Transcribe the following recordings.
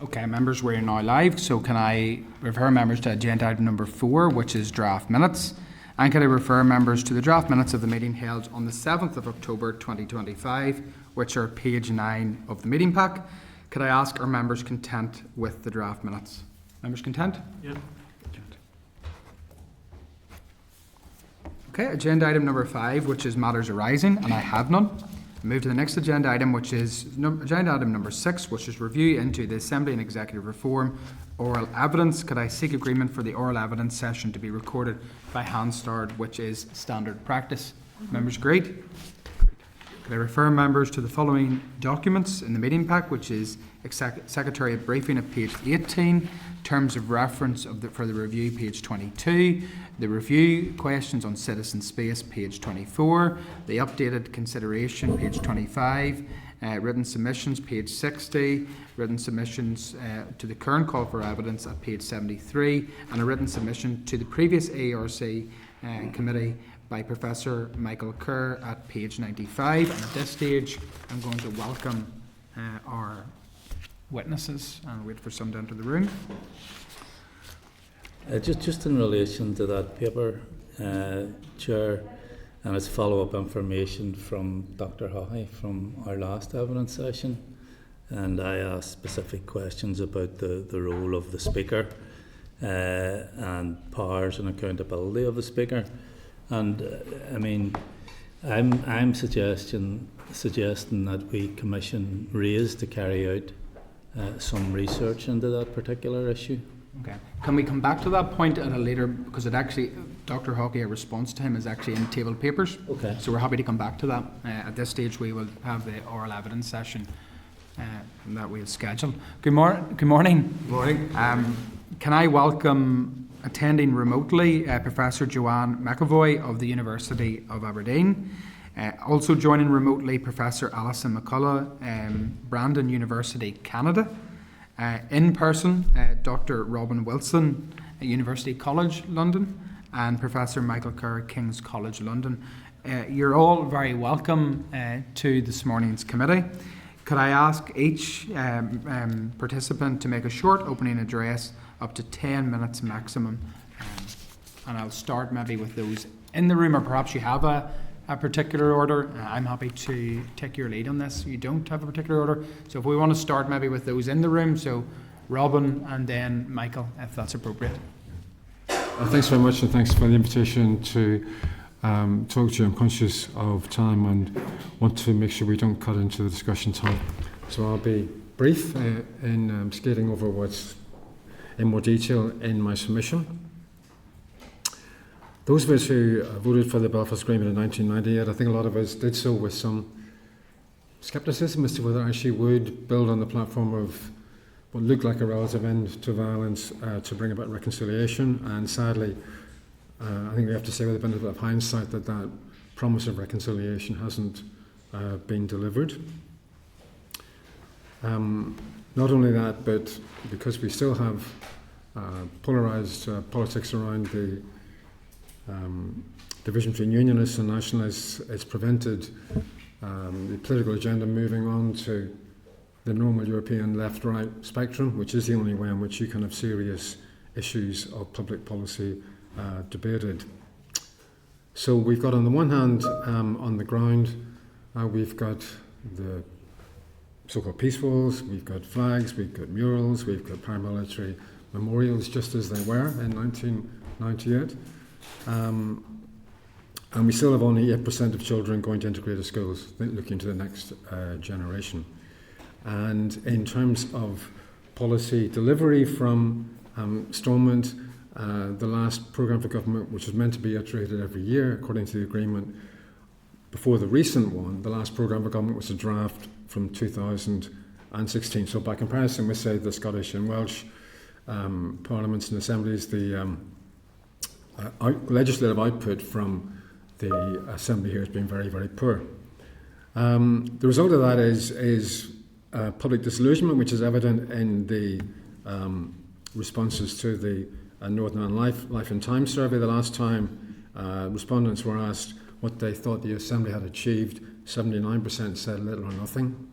Okay, members, we're now live, so can I refer members to agenda item number 4, which is draft minutes? And can I refer members to the draft minutes of the meeting held on the 7th of October 2025, which are page 9 of the meeting pack? Could I ask, are members content with the draft minutes? Members content? Yeah. Okay, agenda item number 5, which is matters arising, and I have none. Move to the next agenda item, which is agenda item number 6, which is review into the Assembly and Executive Reform oral evidence. Could I seek agreement for the oral evidence session to be recorded by Hansard, which is standard practice? Members agreed? Could I refer members to the following documents in the meeting pack, which is Secretariat Briefing at page 18, Terms of Reference for the review, page 22, the review questions on citizen space, page 24, the updated consideration, page 25, written submissions, page 60, written submissions to the current call for evidence at page 73, and a written submission to the previous ARC committee by Professor Michael Kerr at page 95. And at this stage, I'm going to welcome our witnesses and wait for some to enter the room. Just in relation to that paper, Chair, and it's follow-up information from Dr. Hawley from our last evidence session, and I asked specific questions about the role of the Speaker and powers and accountability of the Speaker. And I mean, I'm suggesting that we commission Raise to carry out some research into that particular issue. Okay. Can we come back to that point at a later, because it actually, Dr. Hawkey, a response to him is actually in table papers. Okay. So we're happy to come back to that. At this stage, we will have the oral evidence session that we have scheduled. Good morning. Good morning. Can I welcome attending remotely Professor Joanne McEvoy of the University of Aberdeen. Also joining remotely Professor Allison McCulloch, Brandon University, Canada. In person, Dr. Robin Wilson at University College London and Professor Michael Kerr, King's College London. You're all very welcome to this morning's committee. Could I ask each participant to make a short opening address, up to 10 minutes maximum, and I'll start maybe with those in the room, or perhaps you have a particular order. I'm happy to take your lead on this. You don't have a particular order, so if we want to start maybe with those in the room, so Robin and then Michael, if that's appropriate. Thanks very much, and thanks for the invitation to talk to you. I'm conscious of time and want to make sure we don't cut into the discussion time, so I'll be brief in skating over what's in more detail in my submission. Those of us who voted for the Belfast Agreement in 1998, I think a lot of us did so with some scepticism as to whether it actually would build on the platform of what looked like a relative end to violence to bring about reconciliation. And sadly, I think we have to say with a benefit of hindsight that that promise of reconciliation hasn't been delivered. Not only that, but because we still have polarised politics around the division between unionists and nationalists, it's prevented the political agenda moving on to the normal European left-right spectrum, which is the only way in which you can have serious issues of public policy debated. So we've got, on the one hand, on the ground, we've got the so-called peace walls, we've got flags, we've got murals, we've got paramilitary memorials, just as they were in 1998. And we still have only 8% of children going to integrated schools, looking to the next generation. And in terms of policy delivery from Stormont, the last programme for government, which was meant to be iterated every year according to the agreement, before the recent one, the last programme for government was a draft from 2016. So by comparison with, say, the Scottish and Welsh parliaments and assemblies, the legislative output from the assembly here has been very, very poor. The result of that is public disillusionment, which is evident in the responses to the Northern Ireland Life and Time survey. The last time respondents were asked what they thought the Assembly had achieved, 79% said little or nothing.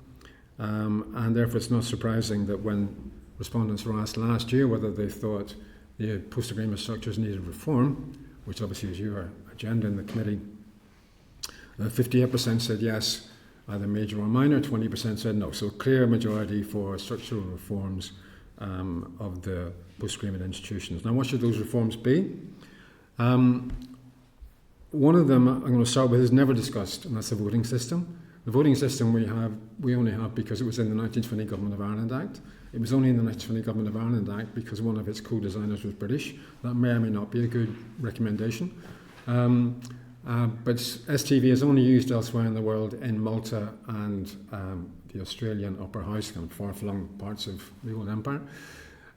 And therefore it's not surprising that when respondents were asked last year whether they thought the post-agreement structures needed reform, which obviously is your agenda in the committee. 58% said yes, either major or minor, 20% said no. So clear majority for structural reforms of the post-agreement institutions. Now, what should those reforms be? One of them I'm going to start with is never discussed, and that's the voting system. The voting system we only have because it was in the 1920 Government of Ireland Act. It was only in the 1920 Government of Ireland Act because one of its co-designers was British. That may or may not be a good recommendation. But STV is only used elsewhere in the world in Malta and the Australian Upper House, kind of far-flung parts of the old empire.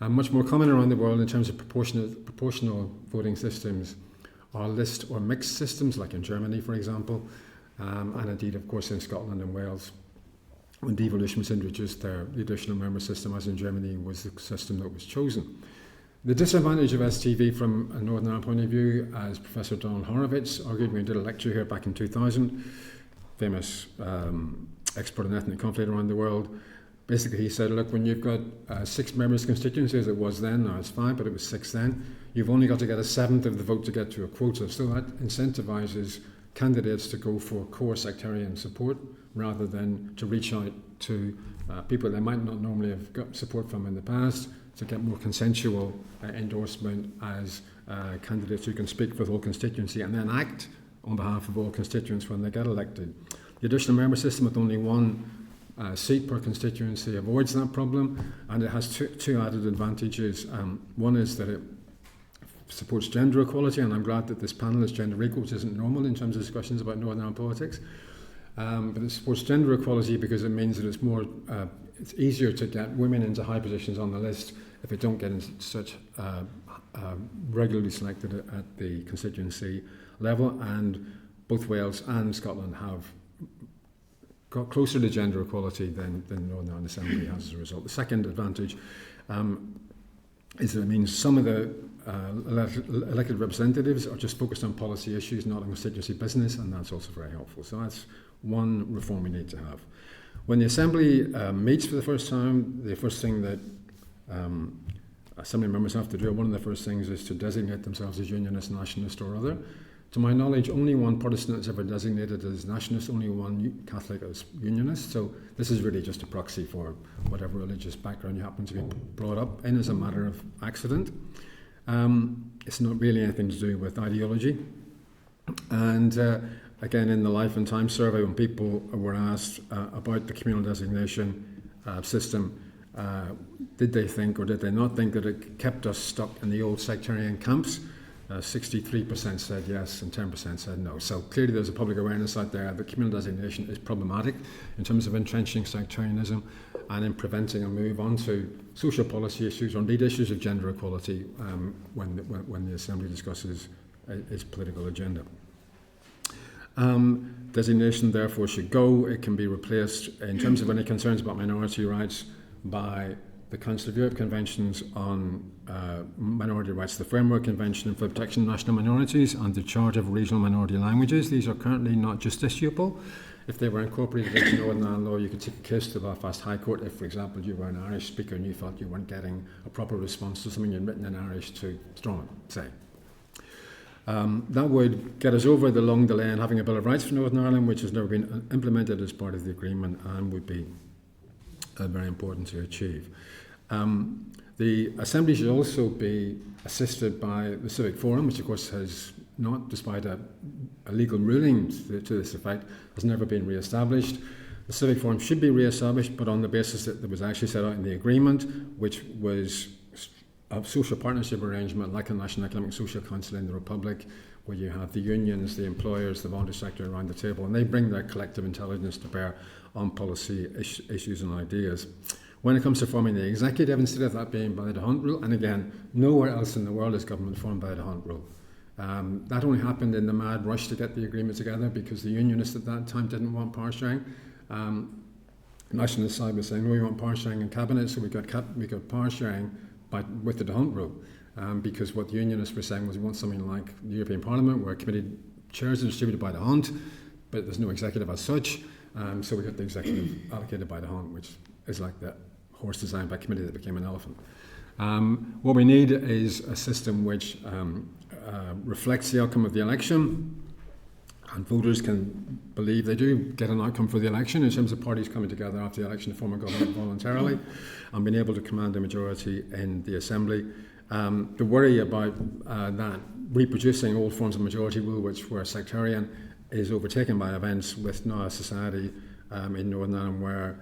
Much more common around the world in terms of proportional voting systems are list or mixed systems, like in Germany, for example, and indeed, of course, in Scotland and Wales. When devolution was introduced there, the additional member system, as in Germany, was the system that was chosen. The disadvantage of STV from a Northern Ireland point of view, as Professor Donald Horowitz argued when he did a lecture here back in 2000, famous expert on ethnic conflict around the world, basically he said, look, when you've got 6 members constituency, as it was then, now it's 5, but it was 6 then, you've only got to get a 7th of the vote to get to a quota. So that incentivizes candidates to go for core sectarian support rather than to reach out to people they might not normally have got support from in the past, to get more consensual endorsement as candidates who can speak for the whole constituency and then act on behalf of all constituents when they get elected. The additional member system with only 1 seat per constituency avoids that problem, and it has two added advantages. One is that it supports gender equality, and I'm glad that this panel is gender equal, which isn't normal in terms of discussions about Northern Ireland politics. But it supports gender equality because it means that it's easier to get women into high positions on the list if they don't get into such regularly selected at the constituency level. And both Wales and Scotland have got closer to gender equality than Northern Ireland Assembly has as a result. The second advantage is that it means some of the elected representatives are just focused on policy issues, not on constituency business, and that's also very helpful. So that's one reform we need to have. When the Assembly meets for the first time, the first thing that Assembly members have to do, one of the first things is to designate themselves as unionist, nationalist or other. To my knowledge, only one Protestant is ever designated as nationalist, only one Catholic as unionist. So this is really just a proxy for whatever religious background you happen to be brought up in as a matter of accident. It's not really anything to do with ideology. And again, in the Life and Time survey, when people were asked about the communal designation system, did they think or did they not think that it kept us stuck in the old sectarian camps? 63% said yes and 10% said no. So clearly there's a public awareness out there that communal designation is problematic in terms of entrenching sectarianism and in preventing a move on to social policy issues or indeed issues of gender equality when the Assembly discusses its political agenda. Designation therefore should go. It can be replaced in terms of any concerns about minority rights by the Council of Europe Conventions on Minority Rights, the Framework Convention for the Protection of National Minorities, and the Charter of Regional Minority Languages. These are currently not justiciable. If they were incorporated into Northern Ireland law, you could take a case to the Belfast High Court if, for example, you were an Irish speaker and you felt you weren't getting a proper response to something you'd written in Irish to Strong, say. That would get us over the long delay in having a Bill of Rights for Northern Ireland, which has never been implemented as part of the agreement and would be very important to achieve. The Assembly should also be assisted by the Civic Forum, which of course has not, despite a legal ruling to this effect, has never been re-established. The Civic Forum should be re-established, but on the basis that was actually set out in the agreement, which was a social partnership arrangement like a National Economic Social Council in the Republic, where you have the unions, the employers, the voluntary sector around the table, and they bring their collective intelligence to bear on policy issues and ideas. When it comes to forming the executive, instead of that being by the Hunt rule, and again, nowhere else in the world is government formed by the Hunt rule. That only happened in the mad rush to get the agreement together because the unionists at that time didn't want power sharing. The nationalist side was saying, no, we want power sharing in cabinet, so we got power sharing with the Hunt rule. Because what the unionists were saying was we want something like the European Parliament where committee chairs are distributed by the Hunt, but there's no executive as such. So we got the executive allocated by the Hunt, which is like the horse designed by committee that became an elephant. What we need is a system which reflects the outcome of the election, and voters can believe they do get an outcome for the election in terms of parties coming together after the election to form a government voluntarily and being able to command a majority in the Assembly. The worry about that reproducing old forms of majority rule which were sectarian is overtaken by events with now a society in Northern Ireland where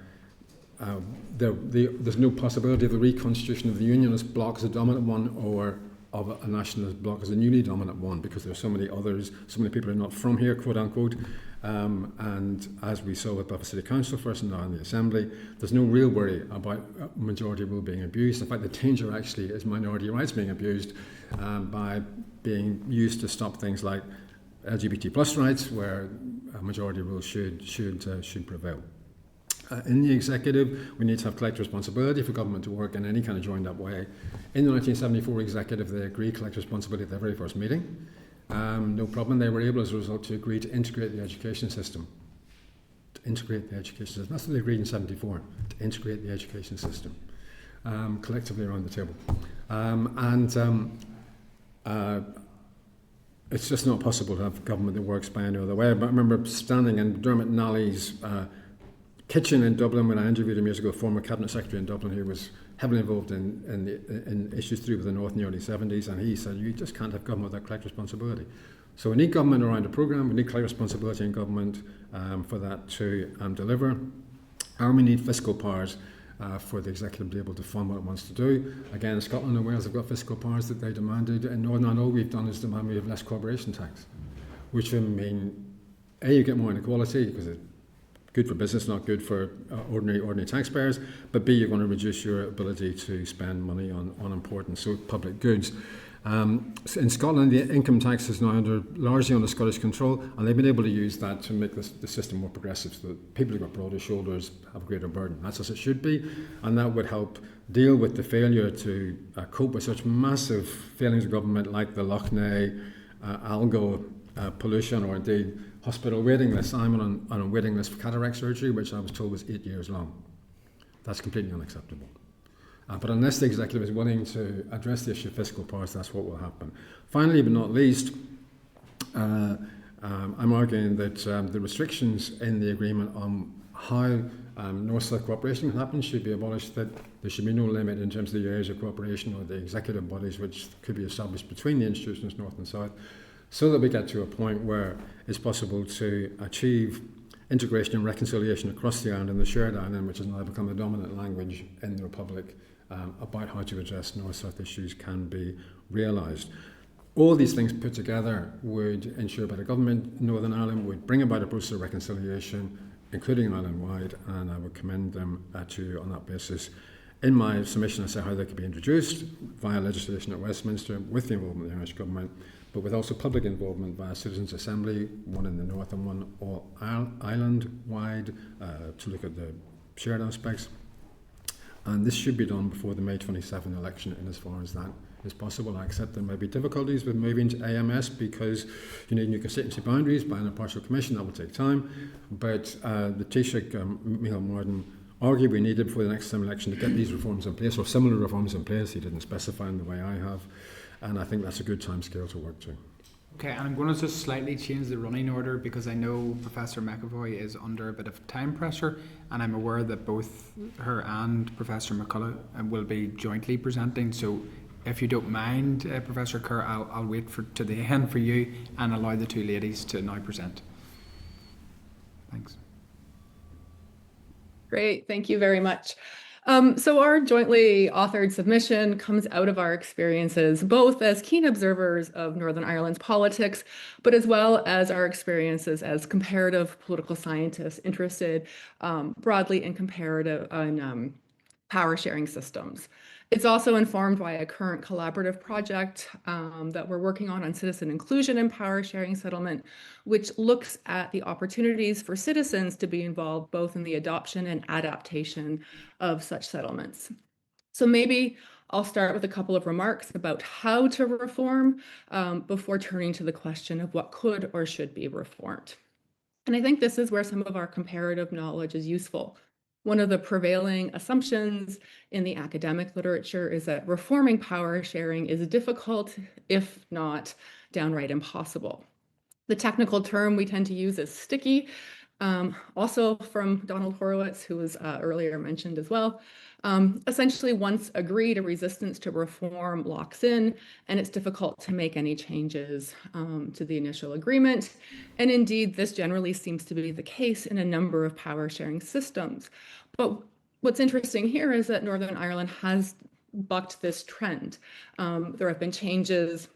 there's no possibility of the reconstitution of the unionist bloc as a dominant one or of a nationalist bloc as a newly dominant one, because there are so many others, so many people who are not from here, quote unquote, and as we saw with Belfast City Council first and now in the Assembly, there's no real worry about majority rule being abused. In fact, the danger actually is minority rights being abused by being used to stop things like LGBT plus rights, where a majority rule should prevail. In the executive, we need to have collective responsibility for government to work in any kind of joined up way. In the 1974 executive, they agreed collective responsibility at their very first meeting. No problem. They were able, as a result, to agree to integrate the education system. That's what they agreed in 74, to integrate the education system collectively around the table. It's just not possible to have government that works by any other way. But I remember standing in Dermot Nally's kitchen in Dublin when I interviewed him years ago, former cabinet secretary in Dublin, who was heavily involved in issues to do with the North in the early 70s, and he said, you just can't have government without collective responsibility. So we need government around a programme, we need collective responsibility in government for that to deliver, and we need fiscal powers for the executive to be able to fund what it wants to do. Again, Scotland and Wales have got fiscal powers that they demanded. In Northern Ireland, all we've done is demand we have less corporation tax, which would mean, A, you get more inequality because it's good for business, not good for ordinary taxpayers, but B, you're going to reduce your ability to spend money on important public goods. In Scotland, the income tax is now largely under Scottish control, and they've been able to use that to make the system more progressive, so that people who've got broader shoulders have a greater burden. That's as it should be, and that would help deal with the failure to cope with such massive failings of government like the Lough Neagh algal pollution, or indeed hospital waiting lists. I'm on a waiting list for cataract surgery, which I was told was 8 years long. That's completely unacceptable. But unless the executive is willing to address the issue of fiscal powers, that's what will happen. Finally, but not least, I'm arguing that the restrictions in the agreement on how North-South cooperation can happen should be abolished, that there should be no limit in terms of the areas of cooperation or the executive bodies which could be established between the institutions North and South, so that we get to a point where it's possible to achieve integration and reconciliation across the island and the shared island, which has now become the dominant language in the Republic, about how to address North-South issues can be realised. All these things put together would ensure better government in Northern Ireland, would bring about a process of reconciliation, including island-wide, and I would commend them to you on that basis. In my submission, I say how they could be introduced via legislation at Westminster with the involvement of the Irish government, but with also public involvement via Citizens' Assembly, one in the north and one all island-wide, to look at the shared aspects. And this should be done before the May 27 election, in as far as that is possible. I accept there may be difficulties with moving to AMS because you need new constituency boundaries by an impartial commission. That will take time. But the Taoiseach, Micheál Martin, argued we needed before the next election to get these reforms in place, or similar reforms in place. He didn't specify in the way I have. And I think that's a good time scale to work to. Okay, and I'm going to just slightly change the running order because I know Professor McEvoy is under a bit of time pressure, and I'm aware that both her and Professor McCulloch will be jointly presenting. So if you don't mind, Professor Kerr, I'll wait to the end for you and allow the two ladies to now present. Thanks. Great, thank you very much. So our jointly authored submission comes out of our experiences, both as keen observers of Northern Ireland's politics, but as well as our experiences as comparative political scientists interested broadly in power sharing systems. It's also informed by a current collaborative project that we're working on citizen inclusion in power sharing settlement, which looks at the opportunities for citizens to be involved both in the adoption and adaptation of such settlements. So maybe I'll start with a couple of remarks about how to reform before turning to the question of what could or should be reformed. And I think this is where some of our comparative knowledge is useful. One of the prevailing assumptions in the academic literature is that reforming power sharing is difficult, if not downright impossible. The technical term we tend to use is sticky, also from Donald Horowitz, who was earlier mentioned as well. Essentially, once agreed, a resistance to reform locks in, and it's difficult to make any changes to the initial agreement. And indeed, this generally seems to be the case in a number of power sharing systems. But what's interesting here is that Northern Ireland has bucked this trend. There have been changes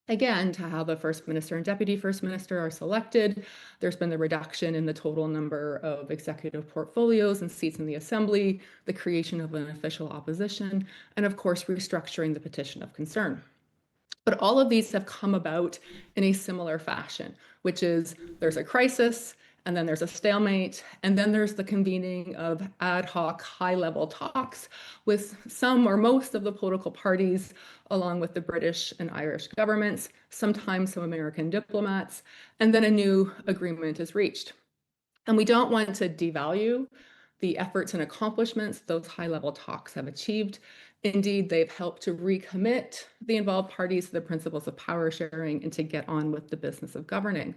again, to how the First Minister and Deputy First Minister are selected. There's been the reduction in the total number of executive portfolios and seats in the Assembly, the creation of an official opposition, and of course, restructuring the petition of concern. But all of these have come about in a similar fashion, which is there's a crisis, and then there's a stalemate, and then there's the convening of ad hoc high-level talks with some or most of the political parties, along with the British and Irish governments, sometimes some American diplomats, and then a new agreement is reached. And we don't want to devalue the efforts and accomplishments those high-level talks have achieved. Indeed, they've helped to recommit the involved parties to the principles of power sharing and to get on with the business of governing.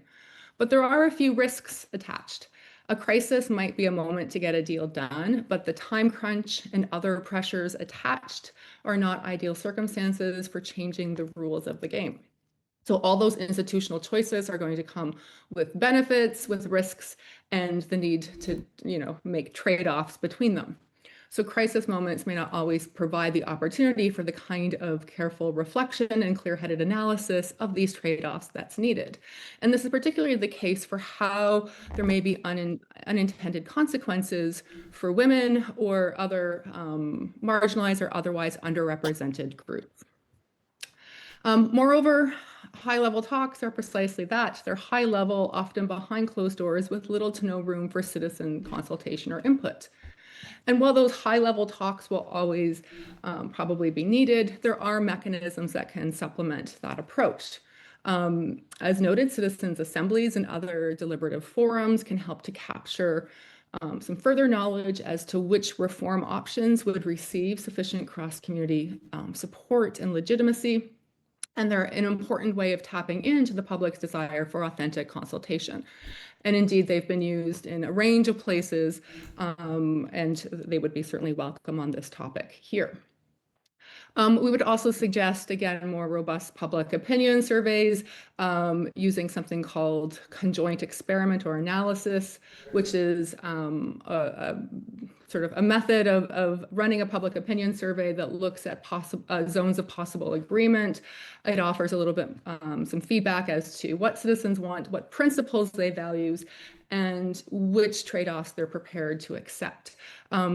But there are a few risks attached. A crisis might be a moment to get a deal done, but the time crunch and other pressures attached are not ideal circumstances for changing the rules of the game. So all those institutional choices are going to come with benefits, with risks, and the need to, make trade-offs between them. So crisis moments may not always provide the opportunity for the kind of careful reflection and clear-headed analysis of these trade-offs that's needed. And this is particularly the case for how there may be unintended consequences for women or other marginalized or otherwise underrepresented groups. Moreover, high-level talks are precisely that. They're high-level, often behind closed doors with little to no room for citizen consultation or input. And while those high-level talks will always probably be needed, there are mechanisms that can supplement that approach. As noted, citizens' assemblies and other deliberative forums can help to capture some further knowledge as to which reform options would receive sufficient cross-community support and legitimacy. And they're an important way of tapping into the public's desire for authentic consultation. And indeed, they've been used in a range of places, and they would be certainly welcome on this topic here. We would also suggest, again, more robust public opinion surveys using something called conjoint experiment or analysis, which is sort of a method of running a public opinion survey that looks at zones of possible agreement. It offers a little bit some feedback as to what citizens want, what principles they value, and which trade-offs they're prepared to accept.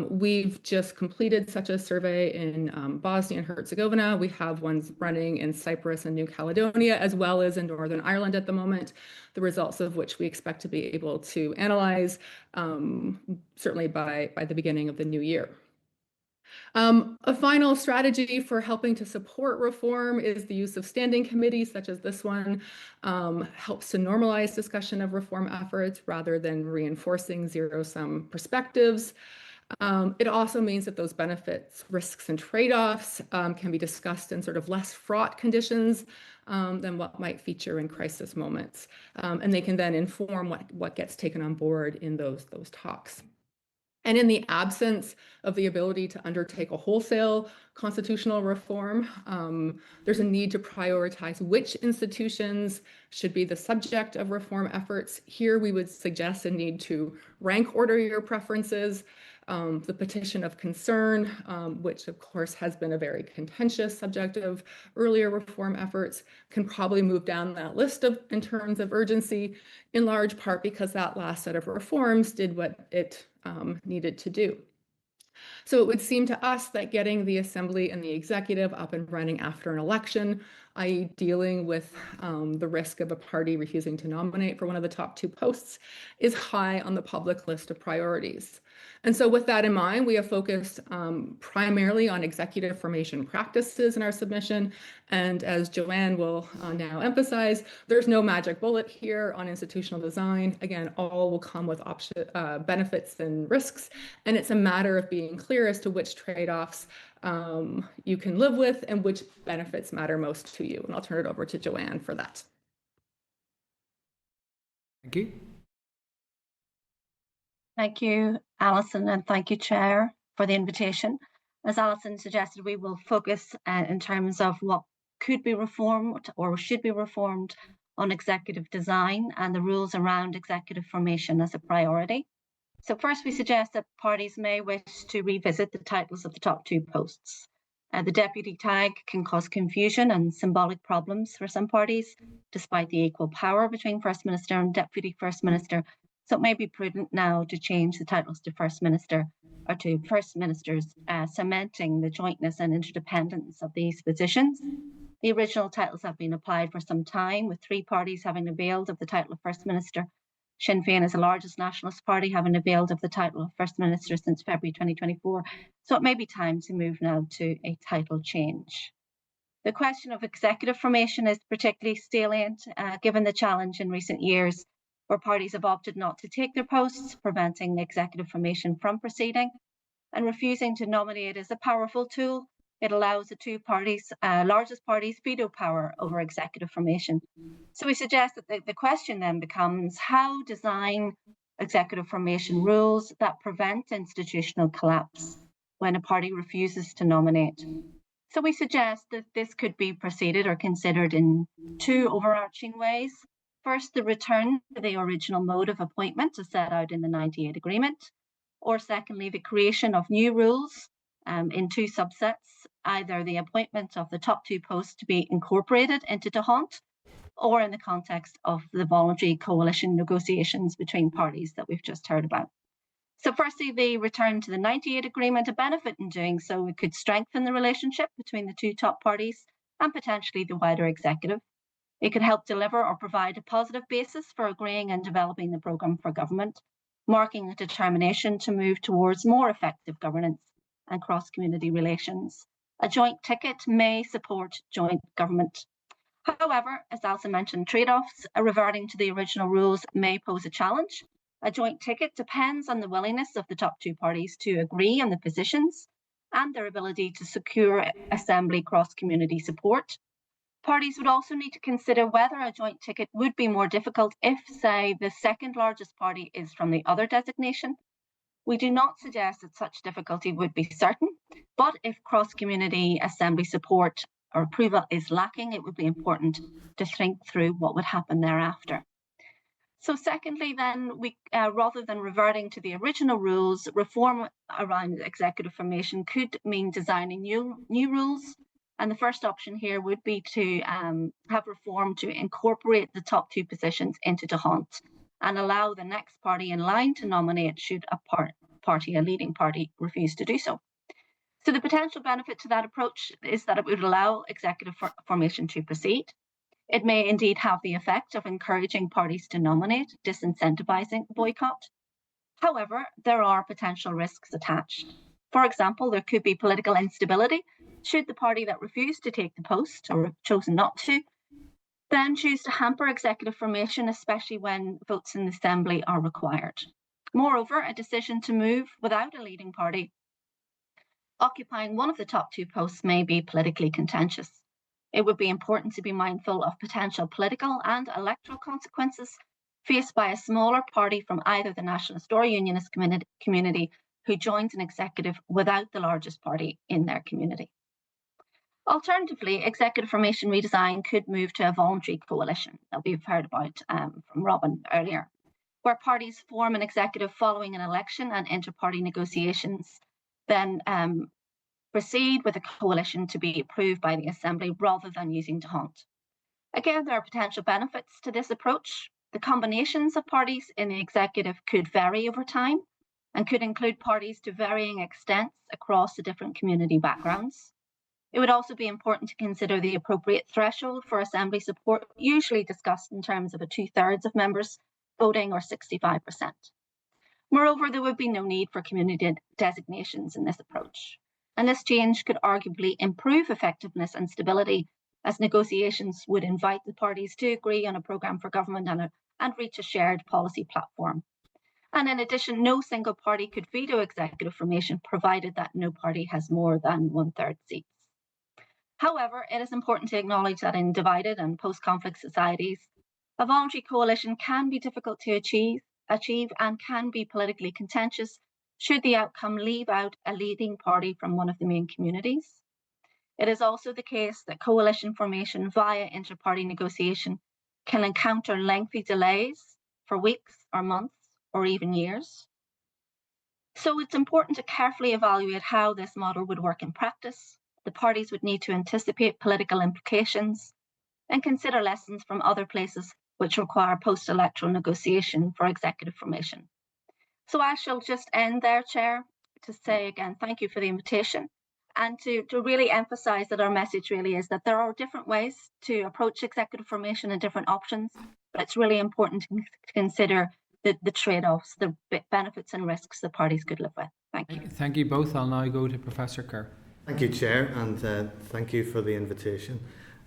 We've just completed such a survey in Bosnia and Herzegovina. We have ones running in Cyprus and New Caledonia, as well as in Northern Ireland at the moment, the results of which we expect to be able to analyze certainly by the beginning of the new year. A final strategy for helping to support reform is the use of standing committees such as this one. Helps to normalize discussion of reform efforts rather than reinforcing zero-sum perspectives. It also means that those benefits, risks, and trade-offs can be discussed in sort of less fraught conditions than what might feature in crisis moments. And they can then inform what gets taken on board in those talks. And in the absence of the ability to undertake a wholesale constitutional reform, there's a need to prioritize which institutions should be the subject of reform efforts. Here, we would suggest a need to rank order your preferences. The petition of concern, which of course has been a very contentious subject of earlier reform efforts, can probably move down that list in terms of urgency, in large part because that last set of reforms did what it needed to do. So it would seem to us that getting the Assembly and the Executive up and running after an election, i.e. dealing with the risk of a party refusing to nominate for one of the top two posts, is high on the public list of priorities. And so with that in mind, we have focused primarily on executive formation practices in our submission. And as Joanne will now emphasize, there's no magic bullet here on institutional design. Again, all will come with benefits and risks. And it's a matter of being clear as to which trade-offs you can live with and which benefits matter most to you. And I'll turn it over to Joanne for that. Thank you. Thank you, Allison, and thank you, Chair, for the invitation. As Allison suggested, we will focus in terms of what could be reformed or should be reformed on executive design and the rules around executive formation as a priority. So first, we suggest that parties may wish to revisit the titles of the top two posts. The deputy tag can cause confusion and symbolic problems for some parties, despite the equal power between First Minister and Deputy First Minister. So it may be prudent now to change the titles to First Minister or to First Ministers, cementing the jointness and interdependence of these positions. The original titles have been applied for some time, with three parties having availed of the title of First Minister. Sinn Féin is the largest nationalist party, having availed of the title of First Minister since February 2024. So it may be time to move now to a title change. The question of executive formation is particularly salient, given the challenge in recent years where parties have opted not to take their posts, preventing executive formation from proceeding. And refusing to nominate is a powerful tool. It allows the two parties, largest parties, veto power over executive formation. So we suggest that the question then becomes how design executive formation rules that prevent institutional collapse when a party refuses to nominate. So we suggest that this could be proceeded or considered in two overarching ways. First, the return to the original mode of appointment as set out in the 98 agreement, or secondly, the creation of new rules in two subsets, either the appointment of the top two posts to be incorporated into DeHont, or in the context of the voluntary coalition negotiations between parties that we've just heard about. So firstly, the return to the 98 agreement, a benefit in doing so, it could strengthen the relationship between the two top parties and potentially the wider executive. It could help deliver or provide a positive basis for agreeing and developing the programme for government, marking a determination to move towards more effective governance and cross-community relations. A joint ticket may support joint government. However, as Allison mentioned, trade-offs reverting to the original rules may pose a challenge. A joint ticket depends on the willingness of the top two parties to agree on the positions and their ability to secure Assembly cross-community support. Parties would also need to consider whether a joint ticket would be more difficult if, say, the second largest party is from the other designation. We do not suggest that such difficulty would be certain, but if cross-community Assembly support or approval is lacking, it would be important to think through what would happen thereafter. So secondly, then, we rather than reverting to the original rules, reform around executive formation could mean designing new rules. And the first option here would be to have reform to incorporate the top two positions into DeHont and allow the next party in line to nominate should a leading party, refuse to do so. So the potential benefit to that approach is that it would allow executive formation to proceed. It may indeed have the effect of encouraging parties to nominate, disincentivizing boycott. However, there are potential risks attached. For example, there could be political instability should the party that refused to take the post or chosen not to then choose to hamper executive formation, especially when votes in the Assembly are required. Moreover, a decision to move without a leading party occupying one of the top two posts may be politically contentious. It would be important to be mindful of potential political and electoral consequences faced by a smaller party from either the Nationalist or Unionist community who joins an executive without the largest party in their community. Alternatively, executive formation redesign could move to a voluntary coalition that we've heard about from Robin earlier, where parties form an executive following an election and inter-party negotiations, then proceed with a coalition to be approved by the Assembly rather than using DeHont. Again, there are potential benefits to this approach. The combinations of parties in the executive could vary over time and could include parties to varying extents across the different community backgrounds. It would also be important to consider the appropriate threshold for Assembly support, usually discussed in terms of a 2/3 of members voting or 65%. Moreover, there would be no need for community designations in this approach. And this change could arguably improve effectiveness and stability, as negotiations would invite the parties to agree on a programme for government and reach a shared policy platform. And in addition, no single party could veto executive formation, provided that no party has more than 1/3 seats. However, it is important to acknowledge that in divided and post-conflict societies, a voluntary coalition can be difficult to achieve and can be politically contentious should the outcome leave out a leading party from one of the main communities. It is also the case that coalition formation via inter-party negotiation can encounter lengthy delays for weeks or months or even years. So it's important to carefully evaluate how this model would work in practice. The parties would need to anticipate political implications and consider lessons from other places which require post-electoral negotiation for executive formation. So I shall just end there, Chair, to say again, thank you for the invitation, and to really emphasise that our message really is that there are different ways to approach executive formation and different options, but it's really important to consider the trade-offs, the benefits and risks the parties could live with. Thank you. Thank you both. I'll now go to Professor Kerr. Thank you, Chair, and thank you for the invitation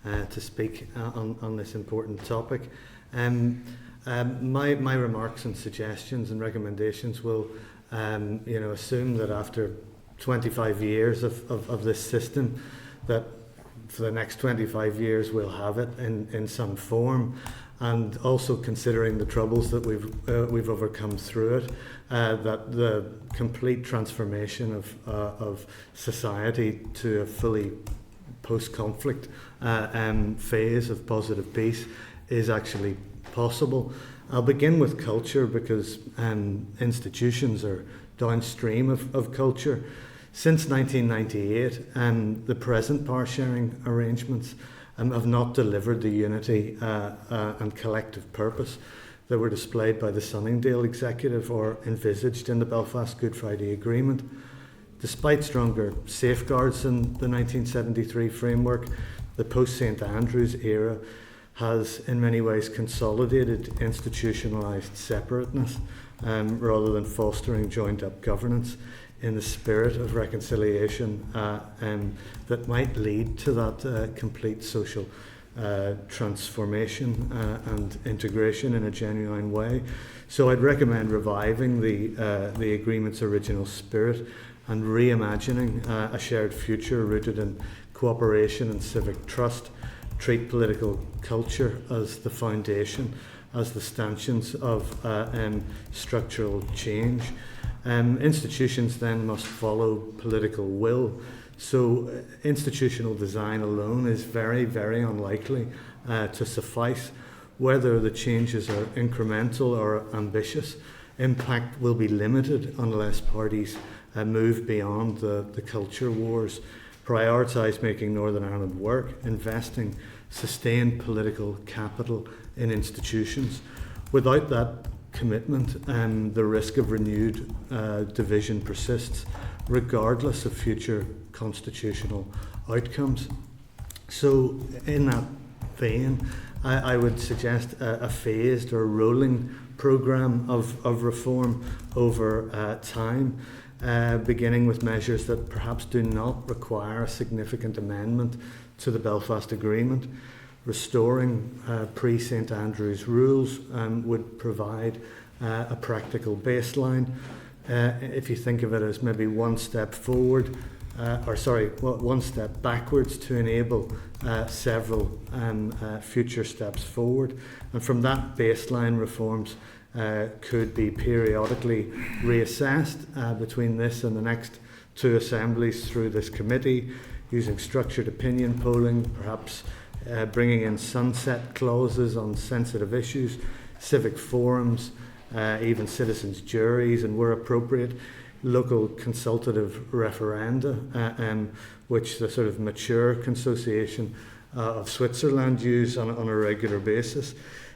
to speak on this important topic. My remarks and suggestions and recommendations will assume that after 25 years of this system, that for the next 25 years we'll have it in some form, and also considering the troubles that we've overcome through it, that the complete transformation of society to a fully post-conflict phase of positive peace is actually possible. I'll begin with culture because institutions are downstream of culture. Since 1998, the present power sharing arrangements have not delivered the unity and collective purpose that were displayed by the Sunningdale Executive or envisaged in the Belfast Good Friday Agreement. Despite stronger safeguards in the 1973 framework, the post-St Andrews era has in many ways consolidated institutionalised separateness rather than fostering joined-up governance in the spirit of reconciliation that might lead to that complete social transformation and integration in a genuine way. So I'd recommend reviving the agreement's original spirit and reimagining a shared future rooted in cooperation and civic trust. Treat political culture as the foundation, as the stanchions of structural change. Institutions then must follow political will. So institutional design alone is very, very unlikely to suffice. Whether the changes are incremental or ambitious, impact will be limited unless parties move beyond the culture wars, prioritise making Northern Ireland work, investing sustained political capital in institutions. Without that commitment, the risk of renewed division persists, regardless of future constitutional outcomes. So in that vein, I would suggest a phased or rolling programme of reform over time, beginning with measures that perhaps do not require a significant amendment to the Belfast Agreement. Restoring pre-St Andrews rules would provide a practical baseline. If you think of it as maybe one step forward, one step backwards to enable several future steps forward. And from that baseline, reforms could be periodically reassessed between this and the next two assemblies through this committee, using structured opinion polling, perhaps bringing in sunset clauses on sensitive issues, civic forums, even citizens' juries, and where appropriate, local consultative referenda, which the sort of mature consociation of Switzerland use on a regular basis.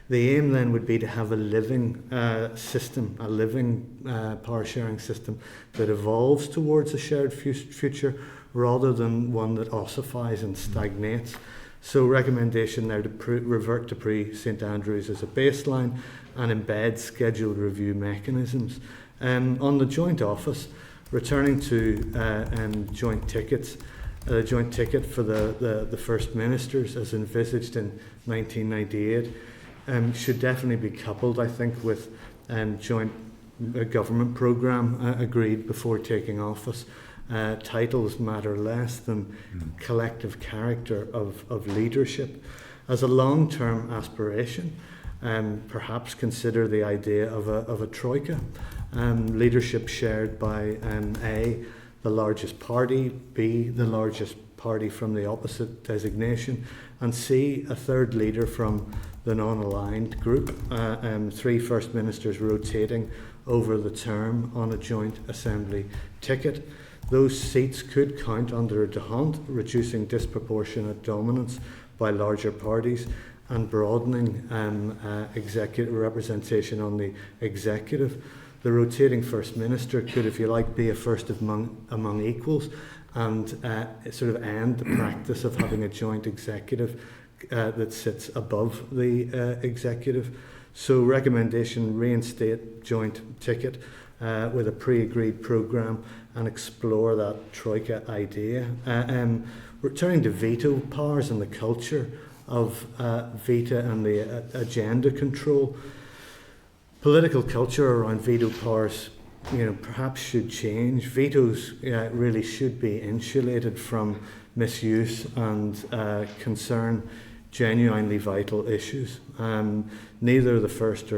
The aim then would be to have a living system, a living power sharing system that evolves towards a shared future rather than one that ossifies and stagnates. So recommendation now to revert to pre-St Andrews as a baseline and embed scheduled review mechanisms On the joint office, returning to joint tickets, the joint ticket for the First Ministers as envisaged in 1998 should definitely be coupled, I think, with joint government programme agreed before taking office. Titles matter less than collective character of leadership. As a long-term aspiration, perhaps consider the idea of a troika, leadership shared by A, the largest party, B, the largest party from the opposite designation, and C, a third leader from the non-aligned group, 3 First Ministers rotating over the term on a joint assembly ticket. Those seats could count under a d'Hondt, reducing disproportionate dominance by larger parties and broadening executive representation on the executive. The rotating First Minister could, if you like, be a first among equals and sort of end the practice of having a joint executive that sits above the executive. So recommendation, reinstate joint ticket with a pre-agreed programme and explore that troika idea. Returning to veto powers and the culture of veto and the agenda control. Political culture around veto powers, perhaps should change. Vetoes really should be insulated from misuse and concern genuinely vital issues. Neither the First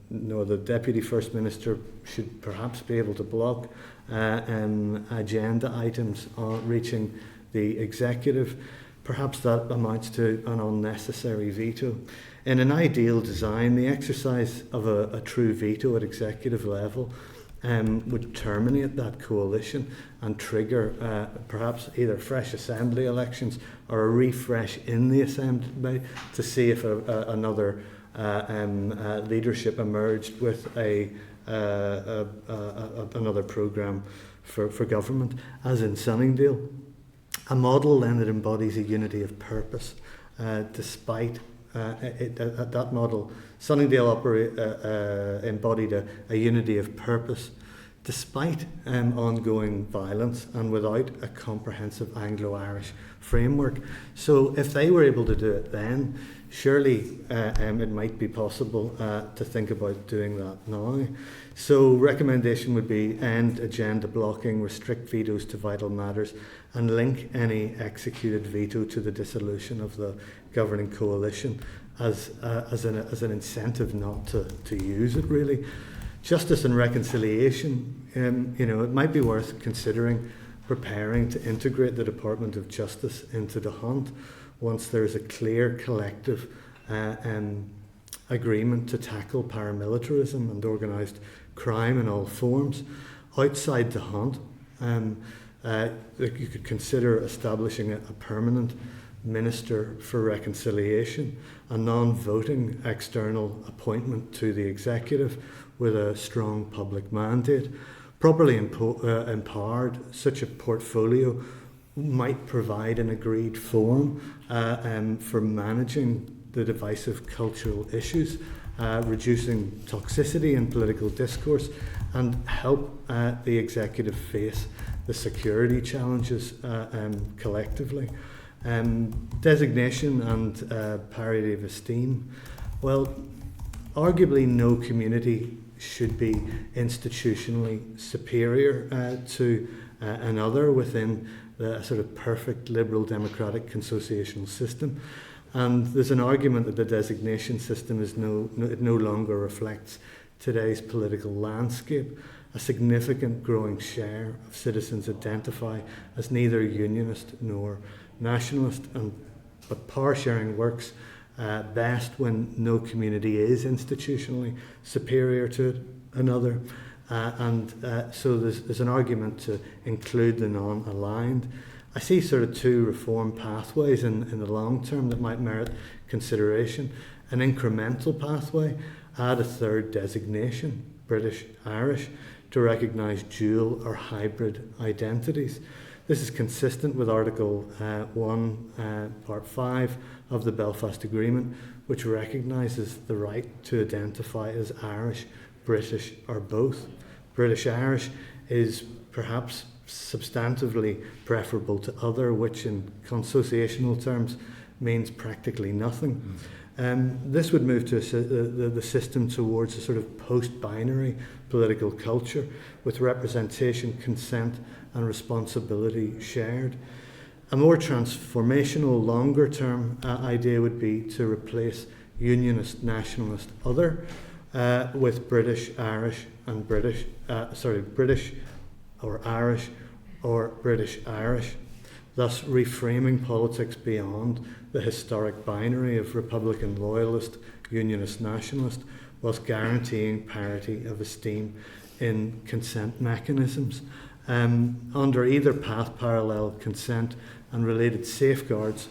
nor the Deputy First Minister should perhaps be able to block agenda items reaching the executive. Perhaps that amounts to an unnecessary veto. In an ideal design, the exercise of a true veto at executive level would terminate that coalition and trigger perhaps either fresh assembly elections or a refresh in the assembly to see if another leadership emerged with another programme for government, as in Sunningdale. A model then that embodies a unity of purpose, despite that model. Sunningdale embodied a unity of purpose, despite ongoing violence and without a comprehensive Anglo-Irish framework. So if they were able to do it then, surely it might be possible to think about doing that now. So recommendation would be end agenda blocking, restrict vetoes to vital matters, and link any executed veto to the dissolution of the governing coalition as an incentive not to use it, really. Justice and reconciliation, it might be worth considering preparing to integrate the Department of Justice into d'Hondt once there is a clear collective agreement to tackle paramilitarism and organised crime in all forms. Outside d'Hondt, you could consider establishing a permanent Minister for Reconciliation, a non-voting external appointment to the executive with a strong public mandate. Properly empowered, such a portfolio might provide an agreed forum for managing the divisive cultural issues, reducing toxicity in political discourse, and help the executive face the security challenges collectively. Designation and parity of esteem. Well, arguably no community should be institutionally superior to another within the sort of perfect liberal democratic consociational system. And there's an argument that the designation system it no longer reflects today's political landscape. A significant growing share of citizens identify as neither unionist nor nationalist, but power sharing works best when no community is institutionally superior to another. So there's an argument to include the non-aligned. I see sort of two reform pathways in the long term that might merit consideration. An incremental pathway, add a third designation, British-Irish, to recognise dual or hybrid identities. This is consistent with Article 1, Part 5 of the Belfast Agreement, which recognises the right to identify as Irish, British or both. British Irish is perhaps substantively preferable to other, which in consociational terms means practically nothing. This would move to the system towards a sort of post-binary political culture with representation, consent and responsibility shared. A more transformational, longer-term idea would be to replace unionist, nationalist, other with British, Irish and British or Irish or British Irish, thus reframing politics beyond the historic binary of Republican loyalist, unionist nationalist, whilst guaranteeing parity of esteem in consent mechanisms. Under either path, parallel consent and related safeguards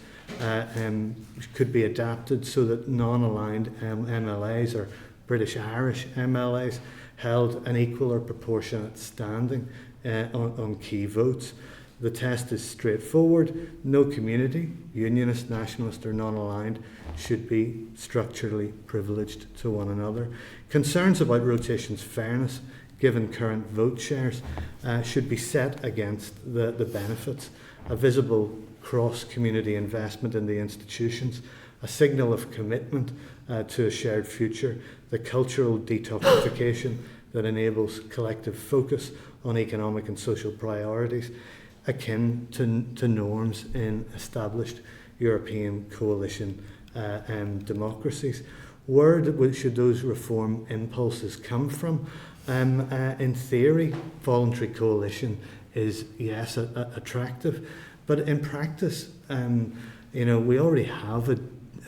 could be adapted so that non-aligned MLAs or British Irish MLAs held an equal or proportionate standing on key votes. The test is straightforward. No community, unionist, nationalist or non-aligned, should be structurally privileged to one another. Concerns about rotation's fairness, given current vote shares, should be set against the benefits. A visible cross-community investment in the institutions, a signal of commitment to a shared future, the cultural detoxification that enables collective focus on economic and social priorities, akin to norms in established European coalition democracies. Where should those reform impulses come from? In theory, voluntary coalition is, yes, attractive, but in practice, we already have a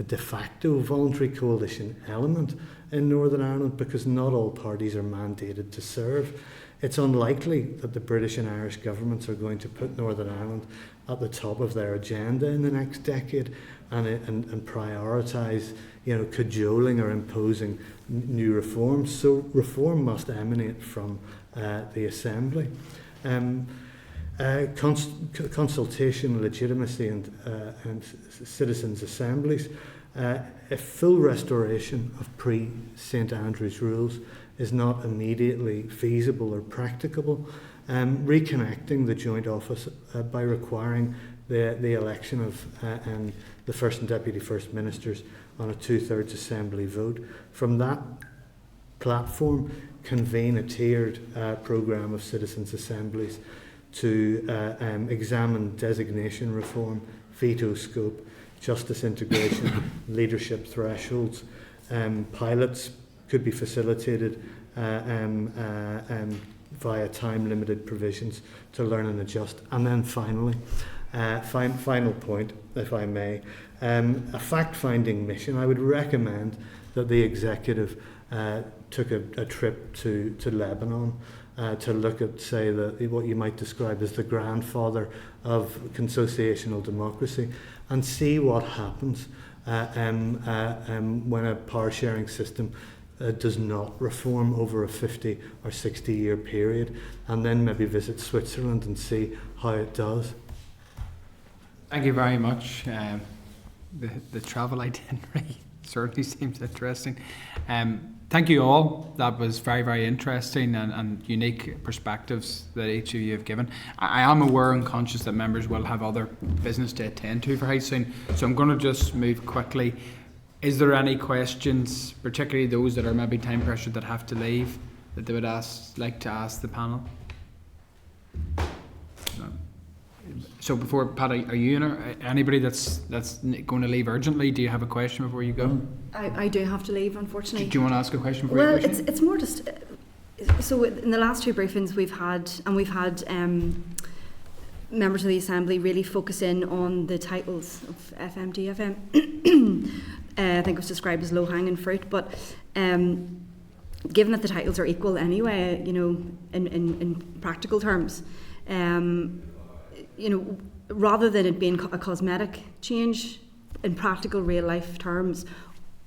de facto voluntary coalition element in Northern Ireland because not all parties are mandated to serve. It's unlikely that the British and Irish governments are going to put Northern Ireland at the top of their agenda in the next decade and prioritise, cajoling or imposing new reforms. So reform must emanate from the Assembly. Consultation, legitimacy and citizens' assemblies. A full restoration of pre-St Andrews rules is not immediately feasible or practicable. Reconnecting the joint office by requiring the election of the First and Deputy First Ministers on a 2/3 Assembly vote. From that platform, convene a tiered programme of citizens' assemblies to examine designation reform, veto scope, justice integration, leadership thresholds. Pilots could be facilitated via time-limited provisions to learn and adjust. And then finally, final point, if I may, a fact-finding mission. I would recommend that the executive took a trip to Lebanon to look at, say, what you might describe as the grandfather of consociational democracy, and see what happens when a power-sharing system does not reform over a 50 or 60-year period, and then maybe visit Switzerland and see how it does. Thank you very much. The travel itinerary certainly seems interesting. Thank you all. That was very, very interesting and unique perspectives that each of you have given. I am aware and conscious that members will have other business to attend to very soon, so I'm going to just move quickly. Is there any questions, particularly those that are maybe time pressured that have to leave, that they would like to ask the panel? No. So before, Pat, are you anybody that's going to leave urgently? Do you have a question before you go? I do have to leave, unfortunately. Do you want to ask a question before you go? Well, it's more just so in the last two briefings we've had members of the Assembly really focus in on the titles of FMDFM. I think it was described as low-hanging fruit, but given that the titles are equal anyway, in practical terms, rather than it being a cosmetic change in practical real-life terms,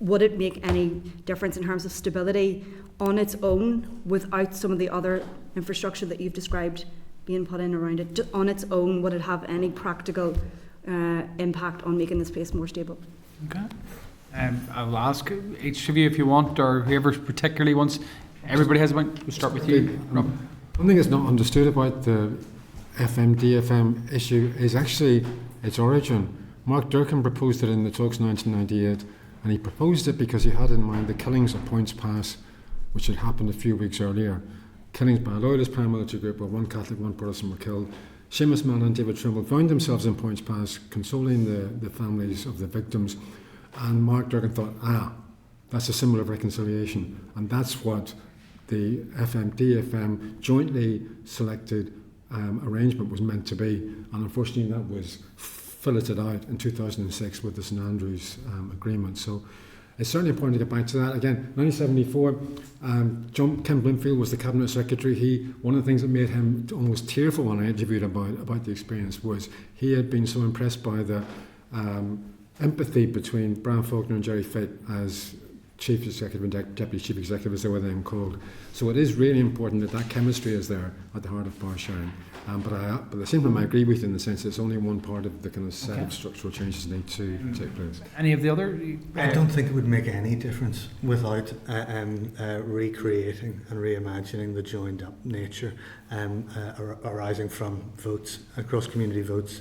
would it make any difference in terms of stability on its own without some of the other infrastructure that you've described being put in around it? Just on its own, would it have any practical impact on making this place more stable? Okay. I'll ask each of you if you want, or whoever particularly wants. Everybody has one. We'll start with you, Rob. One thing that's not understood about the FM-DFM issue is actually its origin. Mark Durkan proposed it in the talks in 1998, and he proposed it because he had in mind the killings of Points Pass, which had happened a few weeks earlier. Killings by a loyalist paramilitary group where one Catholic, one Protestant were killed. Seamus Mann and David Trimble found themselves in Points Pass, consoling the families of the victims, and Mark Durkan thought, that's a symbol of reconciliation, and that's what the FM-DFM jointly selected arrangement was meant to be, and unfortunately that was filleted out in 2006 with the St Andrews agreement. So it's certainly important to get back to that. Again, 1974, Ken Bloomfield was the Cabinet Secretary. One of the things that made him almost tearful when I interviewed about the experience was he had been so impressed by the empathy between Brian Faulkner and Jerry Fitt as Chief Executive and Deputy Chief Executive, as they were then called. So it is really important that chemistry is there at the heart of power sharing. But at the same time, I agree with you in the sense that it's only one part of the kind of set of structural changes that need to take place. Any of the other? I don't think it would make any difference without recreating and reimagining the joined up nature arising from votes, across community votes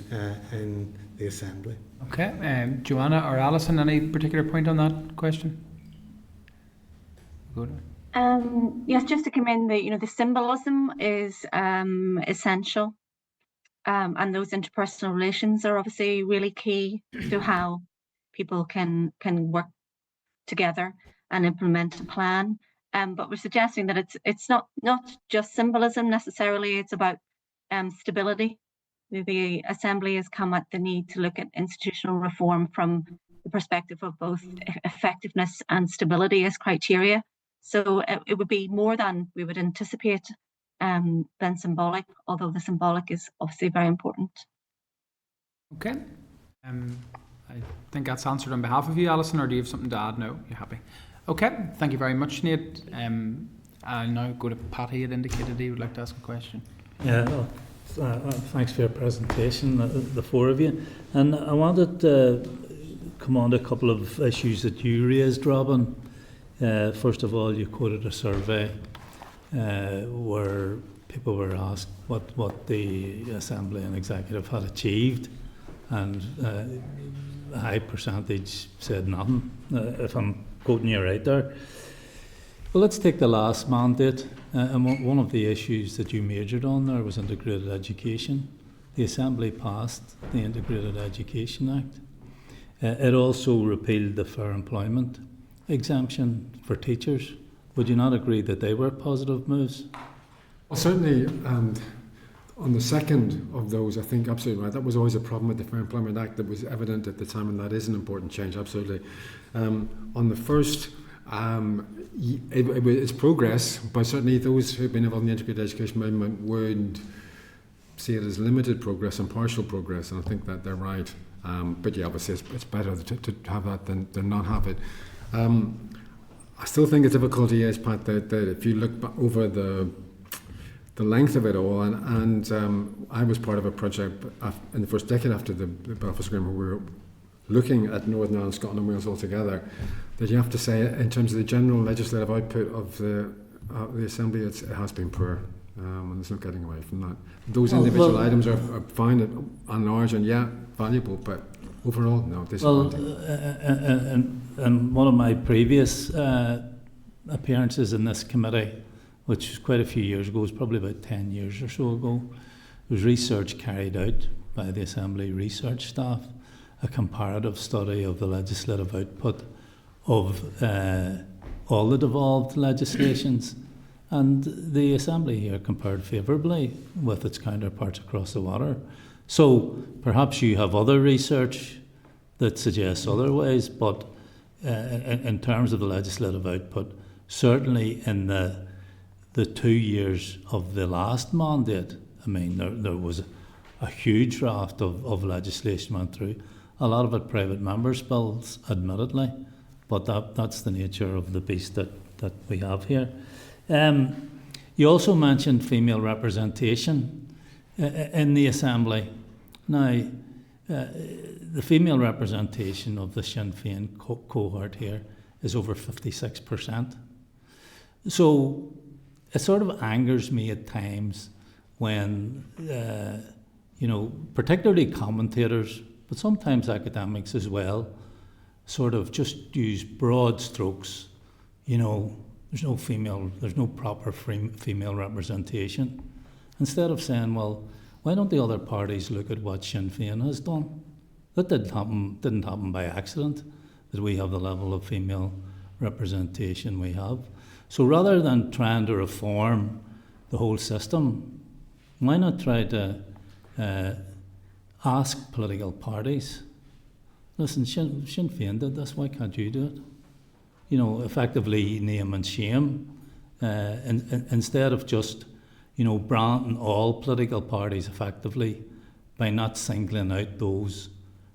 in the Assembly. Okay. Joanna or Allison, any particular point on that question? Good. Yes, just to come in, the symbolism is essential, and those interpersonal relations are obviously really key to how people can work together and implement a plan. But we're suggesting that it's not just symbolism necessarily; it's about stability. The Assembly has come at the need to look at institutional reform from the perspective of both effectiveness and stability as criteria. So it would be more than we would anticipate than symbolic, although the symbolic is obviously very important. Okay. I think that's answered on behalf of you, Alison, or do you have something to add? No, you're happy. Okay, thank you very much, Nate. I'll now go to Patty. It indicated he would like to ask a question. Yeah, thanks for your presentation, the four of you. And I wanted to come on to a couple of issues that you raised, Robin. First of all, you quoted a survey where people were asked what the Assembly and Executive had achieved, and a high percentage said nothing, if I'm quoting you right there. Well, let's take the last mandate, and one of the issues that you majored on there was integrated education. The Assembly passed the Integrated Education Act. It also repealed the Fair Employment exemption for teachers. Would you not agree that they were positive moves? Well, certainly, on the second of those, I think absolutely right. That was always a problem with the Fair Employment Act that was evident at the time, and that is an important change, absolutely. On the first, it's progress, but certainly those who've been involved in the integrated education movement would see it as limited progress and partial progress, and I think that they're right. But yeah, obviously it's better to have that than not have it. I still think the difficulty is, Pat, that if you look over the length of it all, and I was part of a project in the first decade after the Belfast Agreement where we were looking at Northern Ireland, Scotland and Wales altogether, that you have to say in terms of the general legislative output of the Assembly, it has been poor, and there's no getting away from that. Those individual items are fine and large and valuable, but overall, no, disappointing. And one of my previous appearances in this committee, which was quite a few years ago, it was probably about 10 years or so ago, was research carried out by the Assembly research staff, a comparative study of the legislative output of all the devolved legislations. And the Assembly here compared favourably with its counterparts across the water. So perhaps you have other research that suggests otherwise, but in terms of the legislative output, certainly in the 2 years of the last mandate, I mean, there was a huge raft of legislation went through. A lot of it private members' bills, admittedly, but that's the nature of the beast that we have here. You also mentioned female representation in the Assembly. Now, the female representation of the Sinn Féin cohort here is over 56%. So it sort of angers me at times when, particularly commentators, but sometimes academics as well, sort of just use broad strokes. There's no proper female representation. Instead of saying, well, why don't the other parties look at what Sinn Féin has done? That didn't happen by accident, that we have the level of female representation we have. So rather than trying to reform the whole system, why not try to ask political parties, listen, Sinn Féin did this, why can't you do it? Effectively name and shame, instead of just, branding all political parties effectively by not singling out those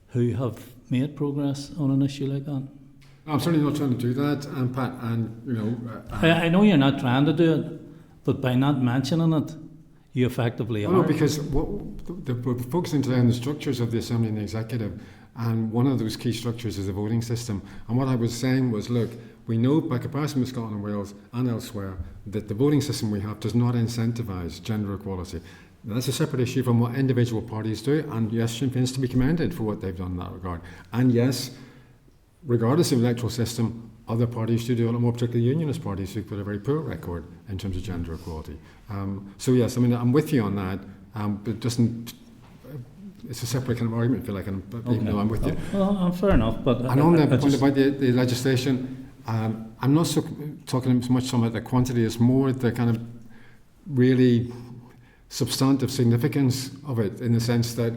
who have made progress on an issue like that. I'm certainly not trying to do that, Pat, and I know you're not trying to do it, but by not mentioning it, you effectively are. No, because we're focusing today on the structures of the Assembly and the Executive, and one of those key structures is the voting system. And what I was saying was, look, we know by comparison with Scotland and Wales and elsewhere that the voting system we have does not incentivise gender equality. Now, that's a separate issue from what individual parties do, and yes, Sinn Féin is to be commended for what they've done in that regard. And yes, regardless of the electoral system, other parties do a lot more, particularly unionist parties who've got a very poor record in terms of gender equality. So yes, I'm with you on that, but it doesn't. It's a separate kind of argument, I feel like, even though I'm with you. Well, fair enough, but and on the point about the legislation, I'm not talking so much about the quantity. It's more the kind of really substantive significance of it, in the sense that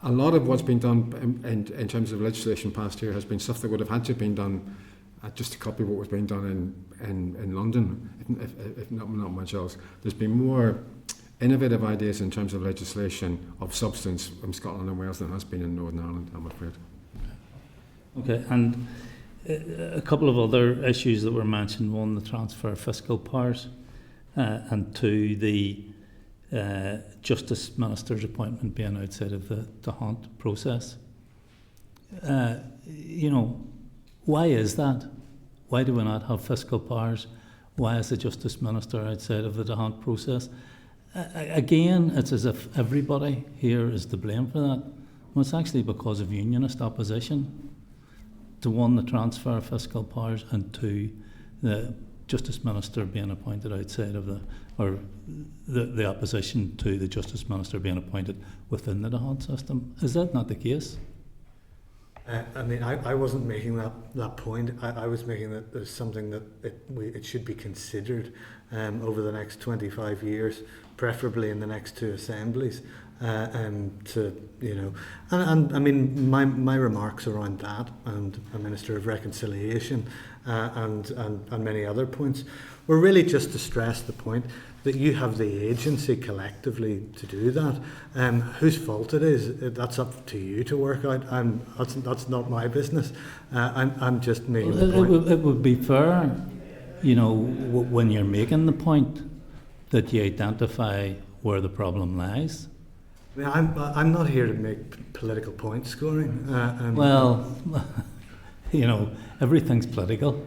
a lot of what's been done in terms of legislation passed here has been stuff that would have had to have been done, just to copy what was being done in London, if not much else. There's been more innovative ideas in terms of legislation of substance from Scotland and Wales than has been in Northern Ireland, I'm afraid. Okay, and a couple of other issues that were mentioned: one, the transfer of fiscal powers, and two, the Justice Minister's appointment being outside of the hunt process. Why is that? Why do we not have fiscal powers? Why is the Justice Minister outside of the Hunt process? Again, it's as if everybody here is to blame for that. Well, it's actually because of unionist opposition to, one, the transfer of fiscal powers, and two, the Justice Minister being appointed outside of the opposition to the Justice Minister being appointed within the Hunt system. Is that not the case? I wasn't making that point. I was making that there's something that it should be considered over the next 25 years, preferably in the next two assemblies, my remarks around that and a Minister of Reconciliation and many other points were really just to stress the point that you have the agency collectively to do that. Whose fault it is, that's up to you to work out. That's not my business. I'm just making the point. It would be fair, when you're making the point, that you identify where the problem lies. I'm not here to make political point scoring. Everything's political.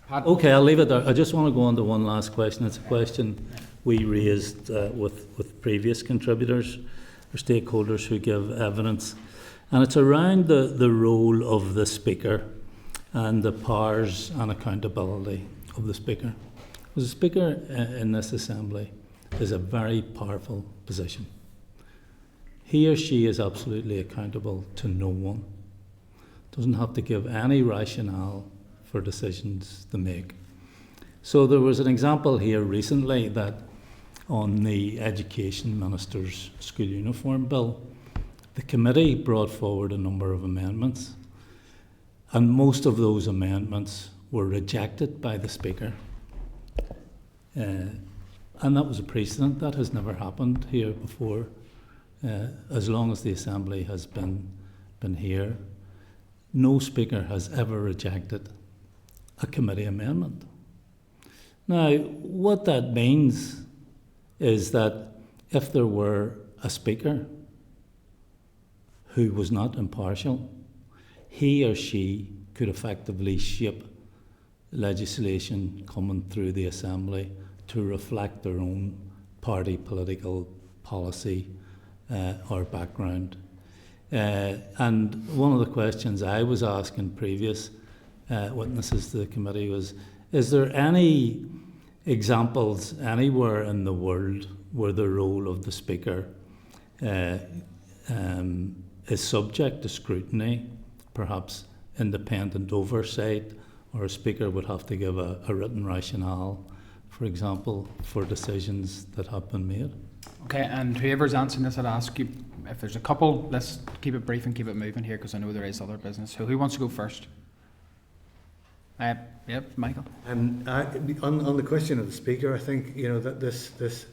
Okay, I'll leave it there. I just want to go on to one last question. It's a question we raised with previous contributors or stakeholders who give evidence, and it's around the role of the Speaker and the powers and accountability of the Speaker. Because the Speaker in this Assembly is a very powerful position. He or she is absolutely accountable to no one. Doesn't have to give any rationale for decisions to make. So there was an example here recently that on the Education Minister's School Uniform Bill, the committee brought forward a number of amendments, and most of those amendments were rejected by the Speaker. And that was a precedent. That has never happened here before. As long as the Assembly has been here, no Speaker has ever rejected a committee amendment. Now, what that means is that if there were a Speaker who was not impartial, he or she could effectively shape legislation coming through the Assembly to reflect their own party political policy or background. And one of the questions I was asking previous witnesses to the committee was, is there any examples anywhere in the world where the role of the Speaker is subject to scrutiny, perhaps independent oversight, or a Speaker would have to give a written rationale, for example, for decisions that have been made? Okay, and whoever's answering this, I'd ask you, if there's a couple, let's keep it brief and keep it moving here, because I know there is other business. So who wants to go first? Yep, Michael. On the question of the Speaker, I think that this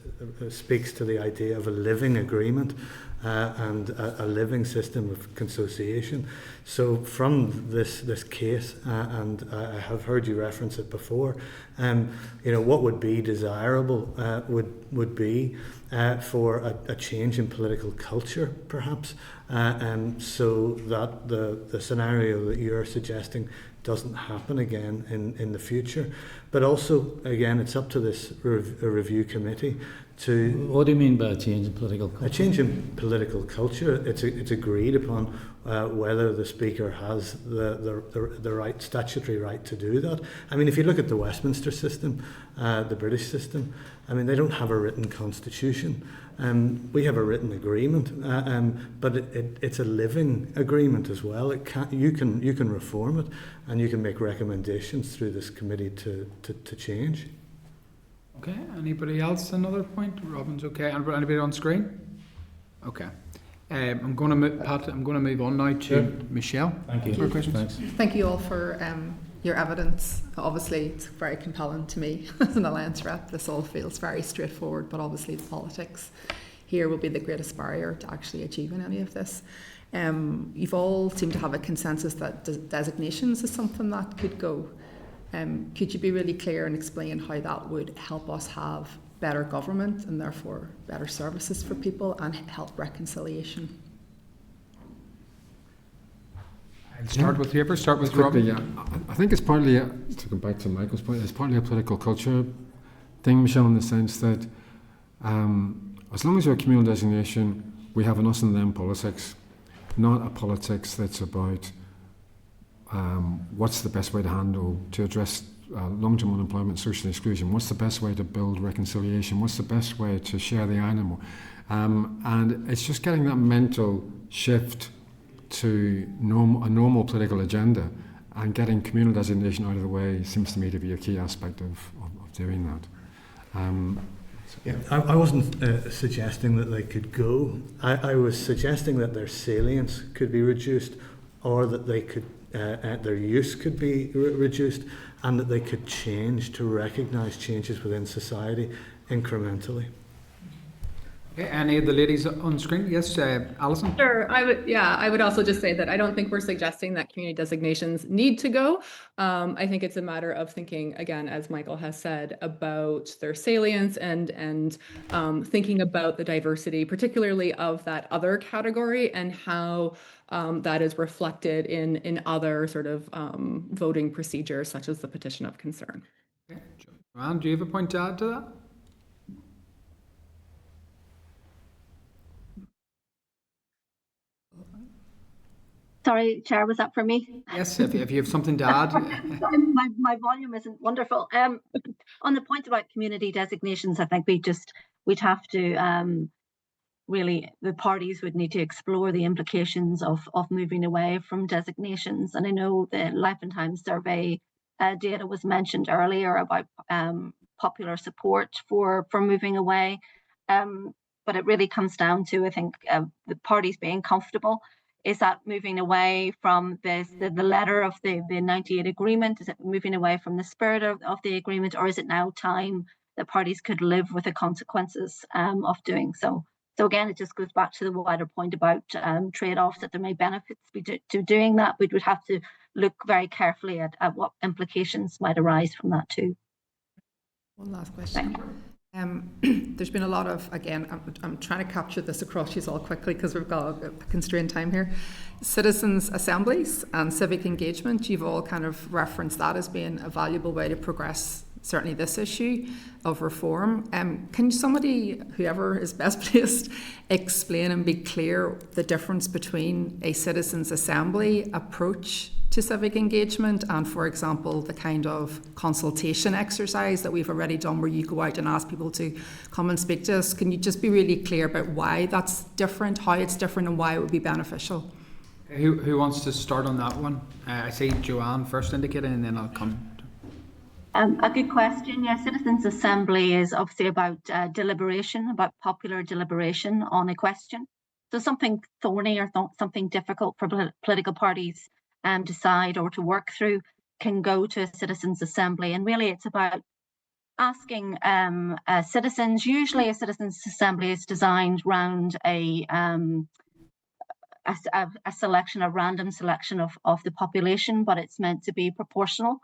speaks to the idea of a living agreement and a living system of consociation. So from this case, and I have heard you reference it before, what would be desirable would be for a change in political culture, perhaps, so that the scenario that you're suggesting doesn't happen again in the future. But also, again, it's up to this review committee to... What do you mean by a change in political culture? A change in political culture. It's agreed upon whether the Speaker has the right, statutory right to do that. I mean, if you look at the Westminster system, the British system, I mean, they don't have a written constitution. We have a written agreement, but it's a living agreement as well. You can reform it, and you can make recommendations through this committee to change. Okay, anybody else? Another point? Robin's okay. Anybody on screen? Okay. I'm going to move on now to Michelle. Thank you. For questions. Thanks. Thank you all for your evidence. Obviously, it's very compelling to me as an Alliance rep. This all feels very straightforward, but obviously the politics here will be the greatest barrier to actually achieving any of this. You've all seemed to have a consensus that designations is something that could go. Could you be really clear and explain how that would help us have better government and therefore better services for people and help reconciliation? I'll start with whoever. Start with Quickly, Robin. yeah. I think it's partly, to come back to Michael's point, it's partly a political culture thing, Michelle, in the sense that as long as you're a communal designation, we have an us and them politics, not a politics that's about what's the best way to address long-term unemployment, social exclusion, what's the best way to build reconciliation, what's the best way to share the animal. And it's just getting that mental shift to a normal political agenda, and getting communal designation out of the way seems to me to be a key aspect of doing that. Yeah, I wasn't suggesting that they could go. I was suggesting that their salience could be reduced, or that they could their use could be reduced, and that they could change to recognise changes within society incrementally. Okay, any of the ladies on screen? Yes, Allison? Sure, I would also just say that I don't think we're suggesting that community designations need to go. I think it's a matter of thinking, again, as Michael has said, about their salience and thinking about the diversity, particularly of that other category, and how that is reflected in other sort of voting procedures, such as the petition of concern. Okay. Joanne, do you have a point to add to that? Sorry, Chair, was that for me? Yes, if you have something to add. Sorry, my volume isn't wonderful. On the point about community designations, I think we'd have to really, the parties would need to explore the implications of moving away from designations. And I know the Life and Times survey data was mentioned earlier about popular support for moving away. But it really comes down to, I think, the parties being comfortable. Is that moving away from the letter of the 98 agreement? Is it moving away from the spirit of the agreement? Or is it now time that parties could live with the consequences of doing so? So again, it just goes back to the wider point about trade-offs, that there may benefits to doing that. We would have to look very carefully at what implications might arise from that too. One last question. There's been a lot of, again, I'm trying to capture this across you all quickly because we've got a constrained time here. Citizens' assemblies and civic engagement, you've all kind of referenced that as being a valuable way to progress certainly this issue of reform. Can somebody, whoever is best placed, explain and be clear the difference between a citizens' assembly approach to civic engagement and, for example, the kind of consultation exercise that we've already done where you go out and ask people to come and speak to us? Can you just be really clear about why that's different, how it's different and why it would be beneficial? Who wants to start on that one? I see Joanne first indicated and then I'll come. A good question. Yeah, Citizens' Assembly is obviously about deliberation, about popular deliberation on a question. So something thorny or something difficult for political parties decide or to work through can go to a Citizens' Assembly. And really it's about asking citizens, usually a Citizens' Assembly is designed around a selection, a random selection of the population, but it's meant to be proportional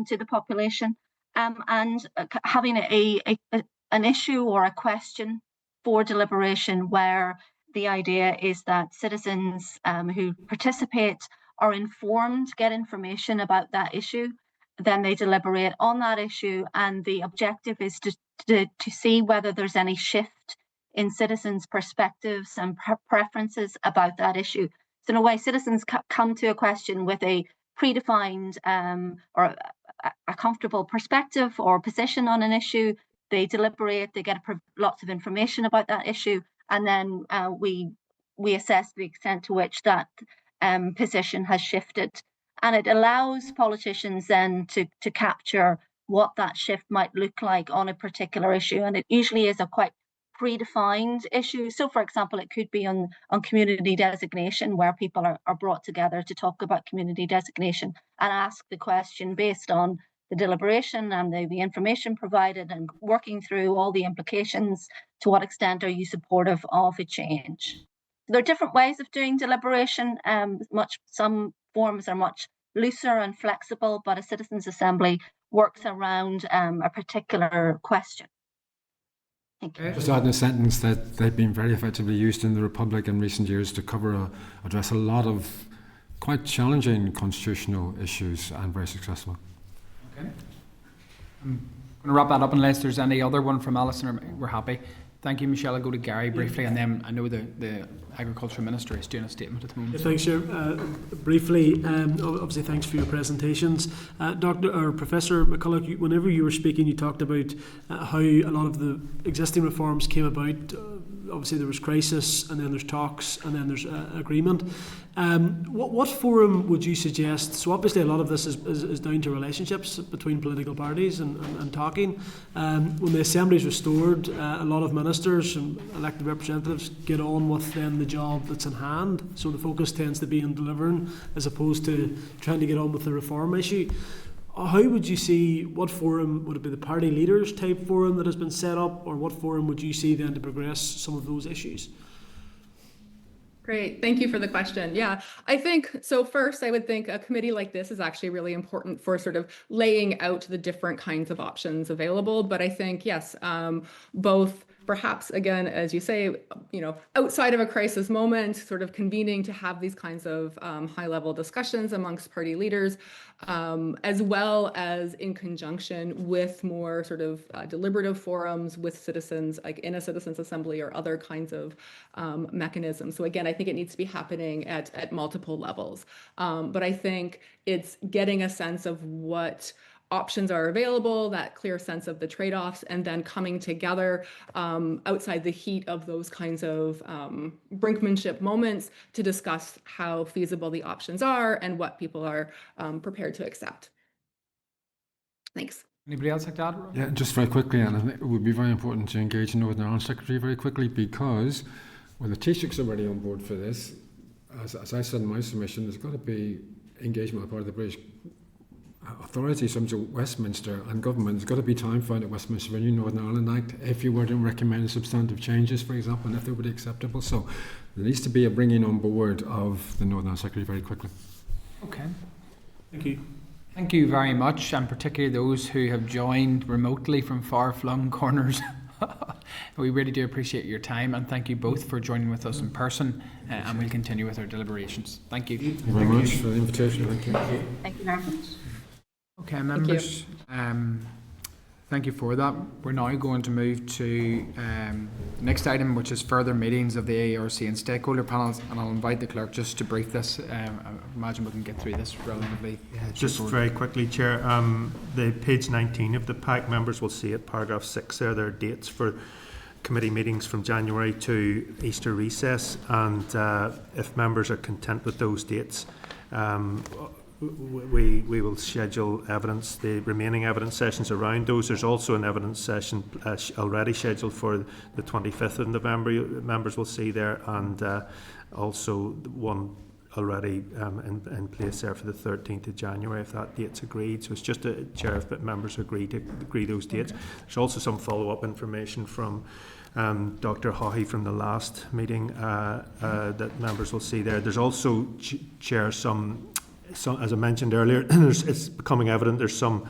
to the population, and having an issue or a question for deliberation where the idea is that citizens who participate are informed, get information about that issue, then they deliberate on that issue, and the objective is to see whether there's any shift in citizens' perspectives and preferences about that issue. So in a way, citizens come to a question with a predefined or a comfortable perspective or position on an issue. They deliberate, they get lots of information about that issue, and then we assess the extent to which that position has shifted. And it allows politicians then to capture what that shift might look like on a particular issue. And it usually is a quite predefined issue. So for example, it could be on community designation, where people are brought together to talk about community designation and ask the question based on the deliberation and the information provided, and working through all the implications. To what extent are you supportive of a change? There are different ways of doing deliberation. Some forms are much looser and flexible, but a Citizens' Assembly works around a particular question. Thank you. Just add in a sentence that they've been very effectively used in the Republic in recent years to address a lot of quite challenging constitutional issues, and very successful. Okay. I'm going to wrap that up unless there's any other one from Allison. We're happy. Thank you, Michelle. I'll go to Gary briefly, and then I know the Agriculture Minister is doing a statement at the moment. Yeah, thanks, Chair. Briefly, obviously, thanks for your presentations. Dr. or Professor McCulloch, whenever you were speaking, you talked about how a lot of the existing reforms came about. Obviously, there was crisis, and then there's talks, and then there's agreement. What forum would you suggest? So obviously a lot of this is down to relationships between political parties and talking. When the Assembly is restored, a lot of ministers and elected representatives get on with then the job that's in hand. So the focus tends to be on delivering as opposed to trying to get on with the reform issue. How would you see, what forum, would it be the party leaders type forum that has been set up, or what forum would you see then to progress some of those issues? Great. Thank you for the question. Yeah, I think so. First, I would think a committee like this is actually really important for sort of laying out the different kinds of options available. But I think, yes, both perhaps, again, as you say, outside of a crisis moment, sort of convening to have these kinds of high-level discussions amongst party leaders, as well as in conjunction with more sort of deliberative forums with citizens, like in a citizens' assembly or other kinds of mechanisms. So again, I think it needs to be happening at multiple levels. But I think it's getting a sense of what options are available, that clear sense of the trade-offs, and then coming together outside the heat of those kinds of brinkmanship moments to discuss how feasible the options are and what people are prepared to accept. Thanks. Anybody else like that? Yeah, just very quickly, and I think it would be very important to engage the Northern Ireland Secretary very quickly, because the Taoiseach's already on board for this. As I said in my submission, there's got to be engagement on the part of the British authorities, some to Westminster and government. There's got to be time found at Westminster for a new Northern Ireland Act if you were to recommend substantive changes, for example, and if they would be acceptable. So there needs to be a bringing on board of the Northern Ireland Secretary very quickly. Okay. Thank you. Thank you very much, and particularly those who have joined remotely from far-flung corners We really do appreciate your time, and thank you both for joining with us in person, and we'll continue with our deliberations. Thank you. Thank you very much for the invitation. Thank you. Thank you very much. Okay, members, thank you for that. We're now going to move to next item, which is further meetings of the AERC and stakeholder panels, and I'll invite the clerk just to brief this. I imagine we can get through this relatively. Just very quickly, Chair, the page 19 of the pack, members will see at paragraph 6 there are dates for committee meetings from January to Easter recess, and if members are content with those dates, we will schedule evidence, the remaining evidence sessions around those. There's also an evidence session already scheduled for the 25th of November, members will see there, and also one already in place there for the 13th of January, if that date's agreed. So it's just a chair if members agree those dates. There's also some follow-up information from Dr. Haughey from the last meeting that members will see there. There's also, Chair, some as I mentioned earlier, it's becoming evident there's some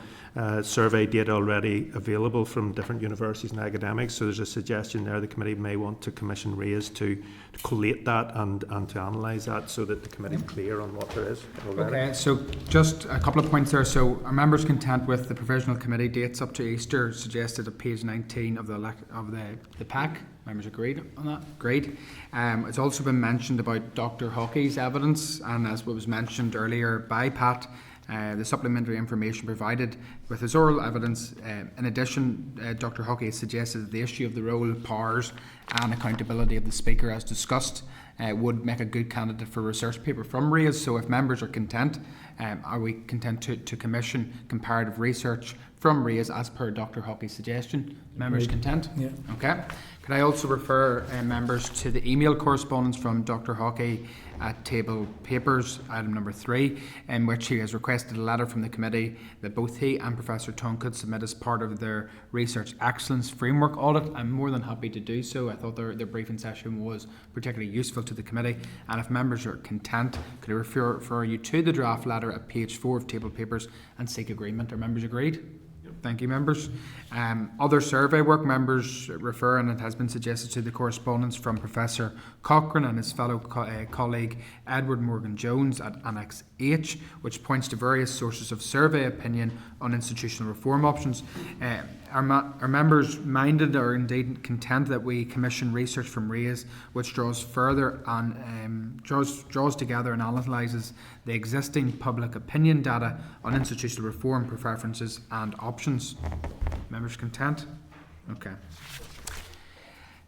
survey data already available from different universities and academics. So there's a suggestion there the committee may want to commission RAISE to collate that and to analyse that so that the committee's clear on what there is already. Okay, so just a couple of points there. So are members content with the provisional committee dates up to Easter suggested at page 19 of the pack? Members agreed on that? Great. It's also been mentioned about Dr. Haughey's evidence, and as was mentioned earlier by Pat, the supplementary information provided with his oral evidence. In addition, Dr. Haughey suggested that the issue of the role, powers and accountability of the Speaker, as discussed, would make a good candidate for a research paper from RAISE. So if members are content, are we content to commission comparative research from RAISE as per Dr. Haughey's suggestion? Members content? Yeah. Okay. Could I also refer members to the email correspondence from Dr. Haughey at table papers, item number 3, in which he has requested a letter from the committee that both he and Professor Tongue could submit as part of their Research Excellence Framework audit. I'm more than happy to do so. I thought their briefing session was particularly useful to the committee, and if members are content, could I refer you to the draft letter at page 4 of table papers and seek agreement? Are members agreed? Thank you, members. Other survey work, members refer, and it has been suggested, to the correspondence from Professor Cochrane and his fellow colleague Edward Morgan-Jones at Annex H, which points to various sources of survey opinion on institutional reform options. Are members minded or indeed content that we commission research from RAISE which draws further and draws together and analyses the existing public opinion data on institutional reform preferences and options? Members content? Okay.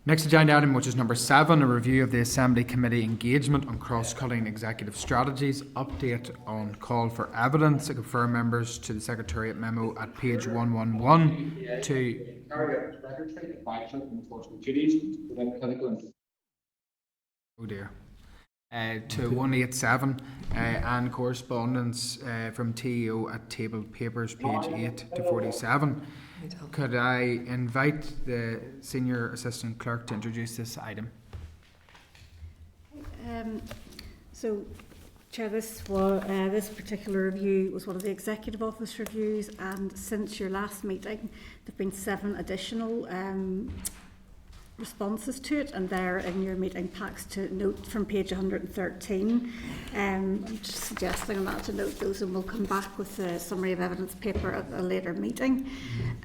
Next agenda item, which is number 7, a review of the Assembly Committee engagement on cross-cutting executive strategies, update on call for evidence. I refer members to the Secretariat memo at page 111 to... Oh dear. To 187 and correspondence from TEO at table papers, page 8 to 47. Could I invite the Senior Assistant Clerk to introduce this item? So, Chair, this particular review was one of the Executive Office reviews, and since your last meeting, there have been 7 additional responses to it, and they're in your meeting packs to note from page 113. I'm just suggesting on that to note those, and we'll come back with a summary of evidence paper at a later meeting.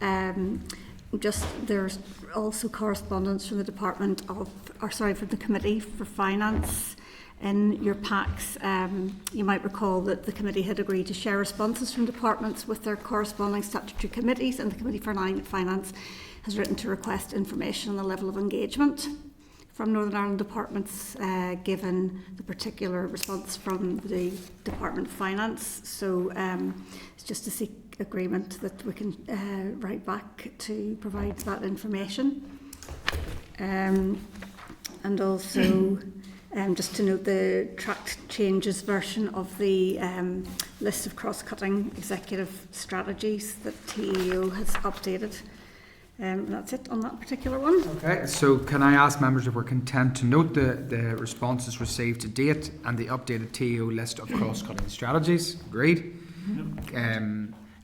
There's also correspondence from the from the Committee for Finance in your packs. You might recall that the committee had agreed to share responses from departments with their corresponding statutory committees, and the Committee for Finance has written to request information on the level of engagement from Northern Ireland departments, given the particular response from the Department of Finance. So it's just to seek agreement that we can write back to provide that information. And also just to note the tracked changes version of the list of cross-cutting executive strategies that TEO has updated. That's it on that particular one. Okay, so can I ask members if we're content to note the responses received to date and the updated TEO list of cross-cutting strategies? Agreed.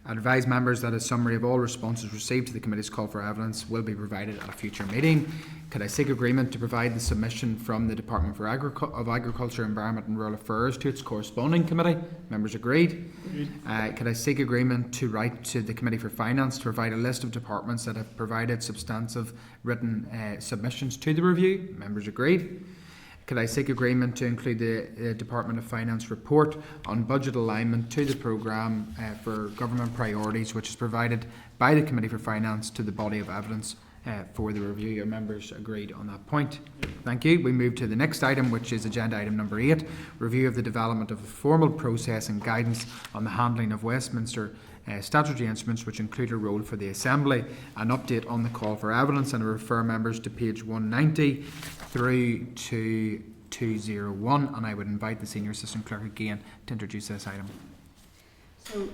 I advise members that a summary of all responses received to the committee's call for evidence will be provided at a future meeting. Could I seek agreement to provide the submission from the Department for of Agriculture, Environment and Rural Affairs to its corresponding committee? Members agreed? Could I seek agreement to write to the Committee for Finance to provide a list of departments that have provided substantive written submissions to the review? Members agreed? Could I seek agreement to include the Department of Finance report on budget alignment to the programme for government priorities, which is provided by the Committee for Finance to the body of evidence for the review? Your members agreed on that point. Thank you. We move to the next item, which is agenda item number 8, review of the development of a formal process and guidance on the handling of Westminster Statutory Instruments, which include a role for the Assembly, an update on the call for evidence, and I refer members to page 190 through to 201, and I would invite the Senior Assistant Clerk again to introduce this item. So,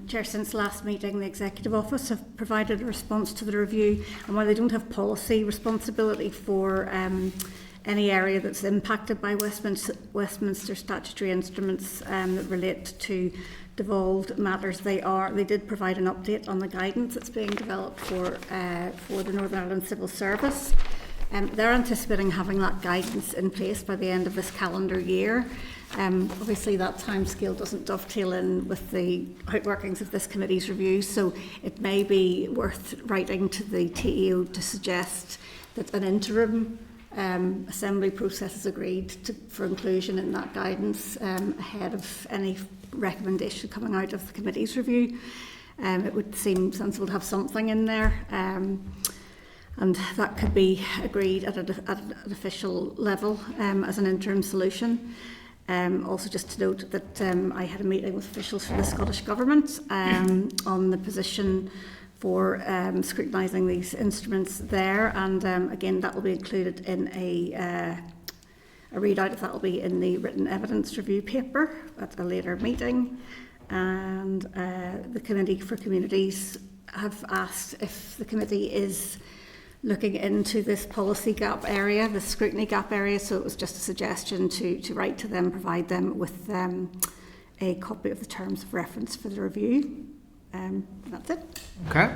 Chair, since last meeting, the Executive Office have provided a response to the review, and while they don't have policy responsibility for any area that's impacted by Westminster Statutory Instruments that relate to devolved matters, they did provide an update on the guidance that's being developed for the Northern Ireland Civil Service. They're anticipating having that guidance in place by the end of this calendar year. Obviously that timescale doesn't dovetail in with the outworkings of this committee's review, so it may be worth writing to the TEO to suggest that an interim Assembly process is agreed for inclusion in that guidance ahead of any recommendation coming out of the committee's review. It would seem sensible to have something in there, and that could be agreed at an official level as an interim solution. Also, just to note that I had a meeting with officials from the Scottish Government on the position for scrutinising these instruments there, and again that will be included in a readout of that will be in the written evidence review paper at a later meeting. And the Committee for Communities have asked if the committee is looking into this policy gap area, this scrutiny gap area, so it was just a suggestion to write to them, provide them with a copy of the terms of reference for the review. That's it. Okay.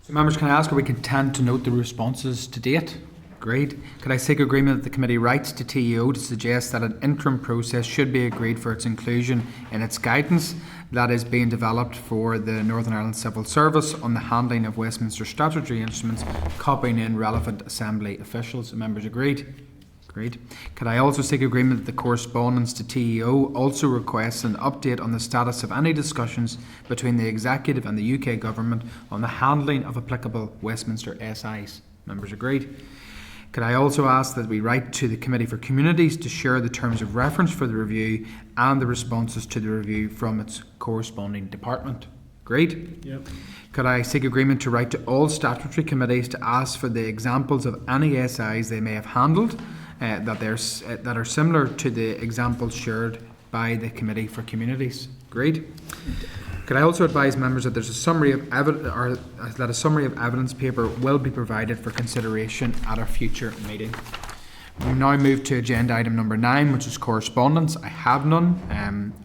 So members, can I ask, are we content to note the responses to date? Great. Could I seek agreement that the committee writes to TEO to suggest that an interim process should be agreed for its inclusion in its guidance that is being developed for the Northern Ireland Civil Service on the handling of Westminster Statutory Instruments, copying in relevant Assembly officials? Members agreed? Great. Could I also seek agreement that the correspondence to TEO also requests an update on the status of any discussions between the Executive and the UK Government on the handling of applicable Westminster SIs? Members agreed? Could I also ask that we write to the Committee for Communities to share the terms of reference for the review and the responses to the review from its corresponding department? Great. Yep. Could I seek agreement to write to all statutory committees to ask for the examples of any SIs they may have handled that are similar to the examples shared by the Committee for Communities? Great. Could I also advise members that there's a summary of that a summary of evidence paper will be provided for consideration at a future meeting? We now move to agenda item number 9, which is correspondence. I have none.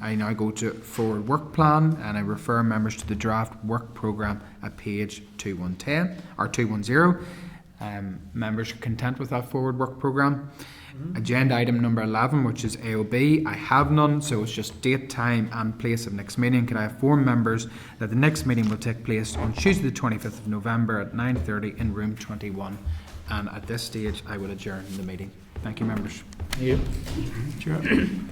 I now go to forward work plan, and I refer members to the draft work programme at page 210 or 210. Members are content with that forward work programme. Agenda item number 11, which is AOB, I have none, so it's just date, time and place of next meeting. Can I inform members that the next meeting will take place on Tuesday the 25th of November at 9:30 in room 21, and at this stage I will adjourn the meeting. Thank you, members. Thank you. Sure. Thank you.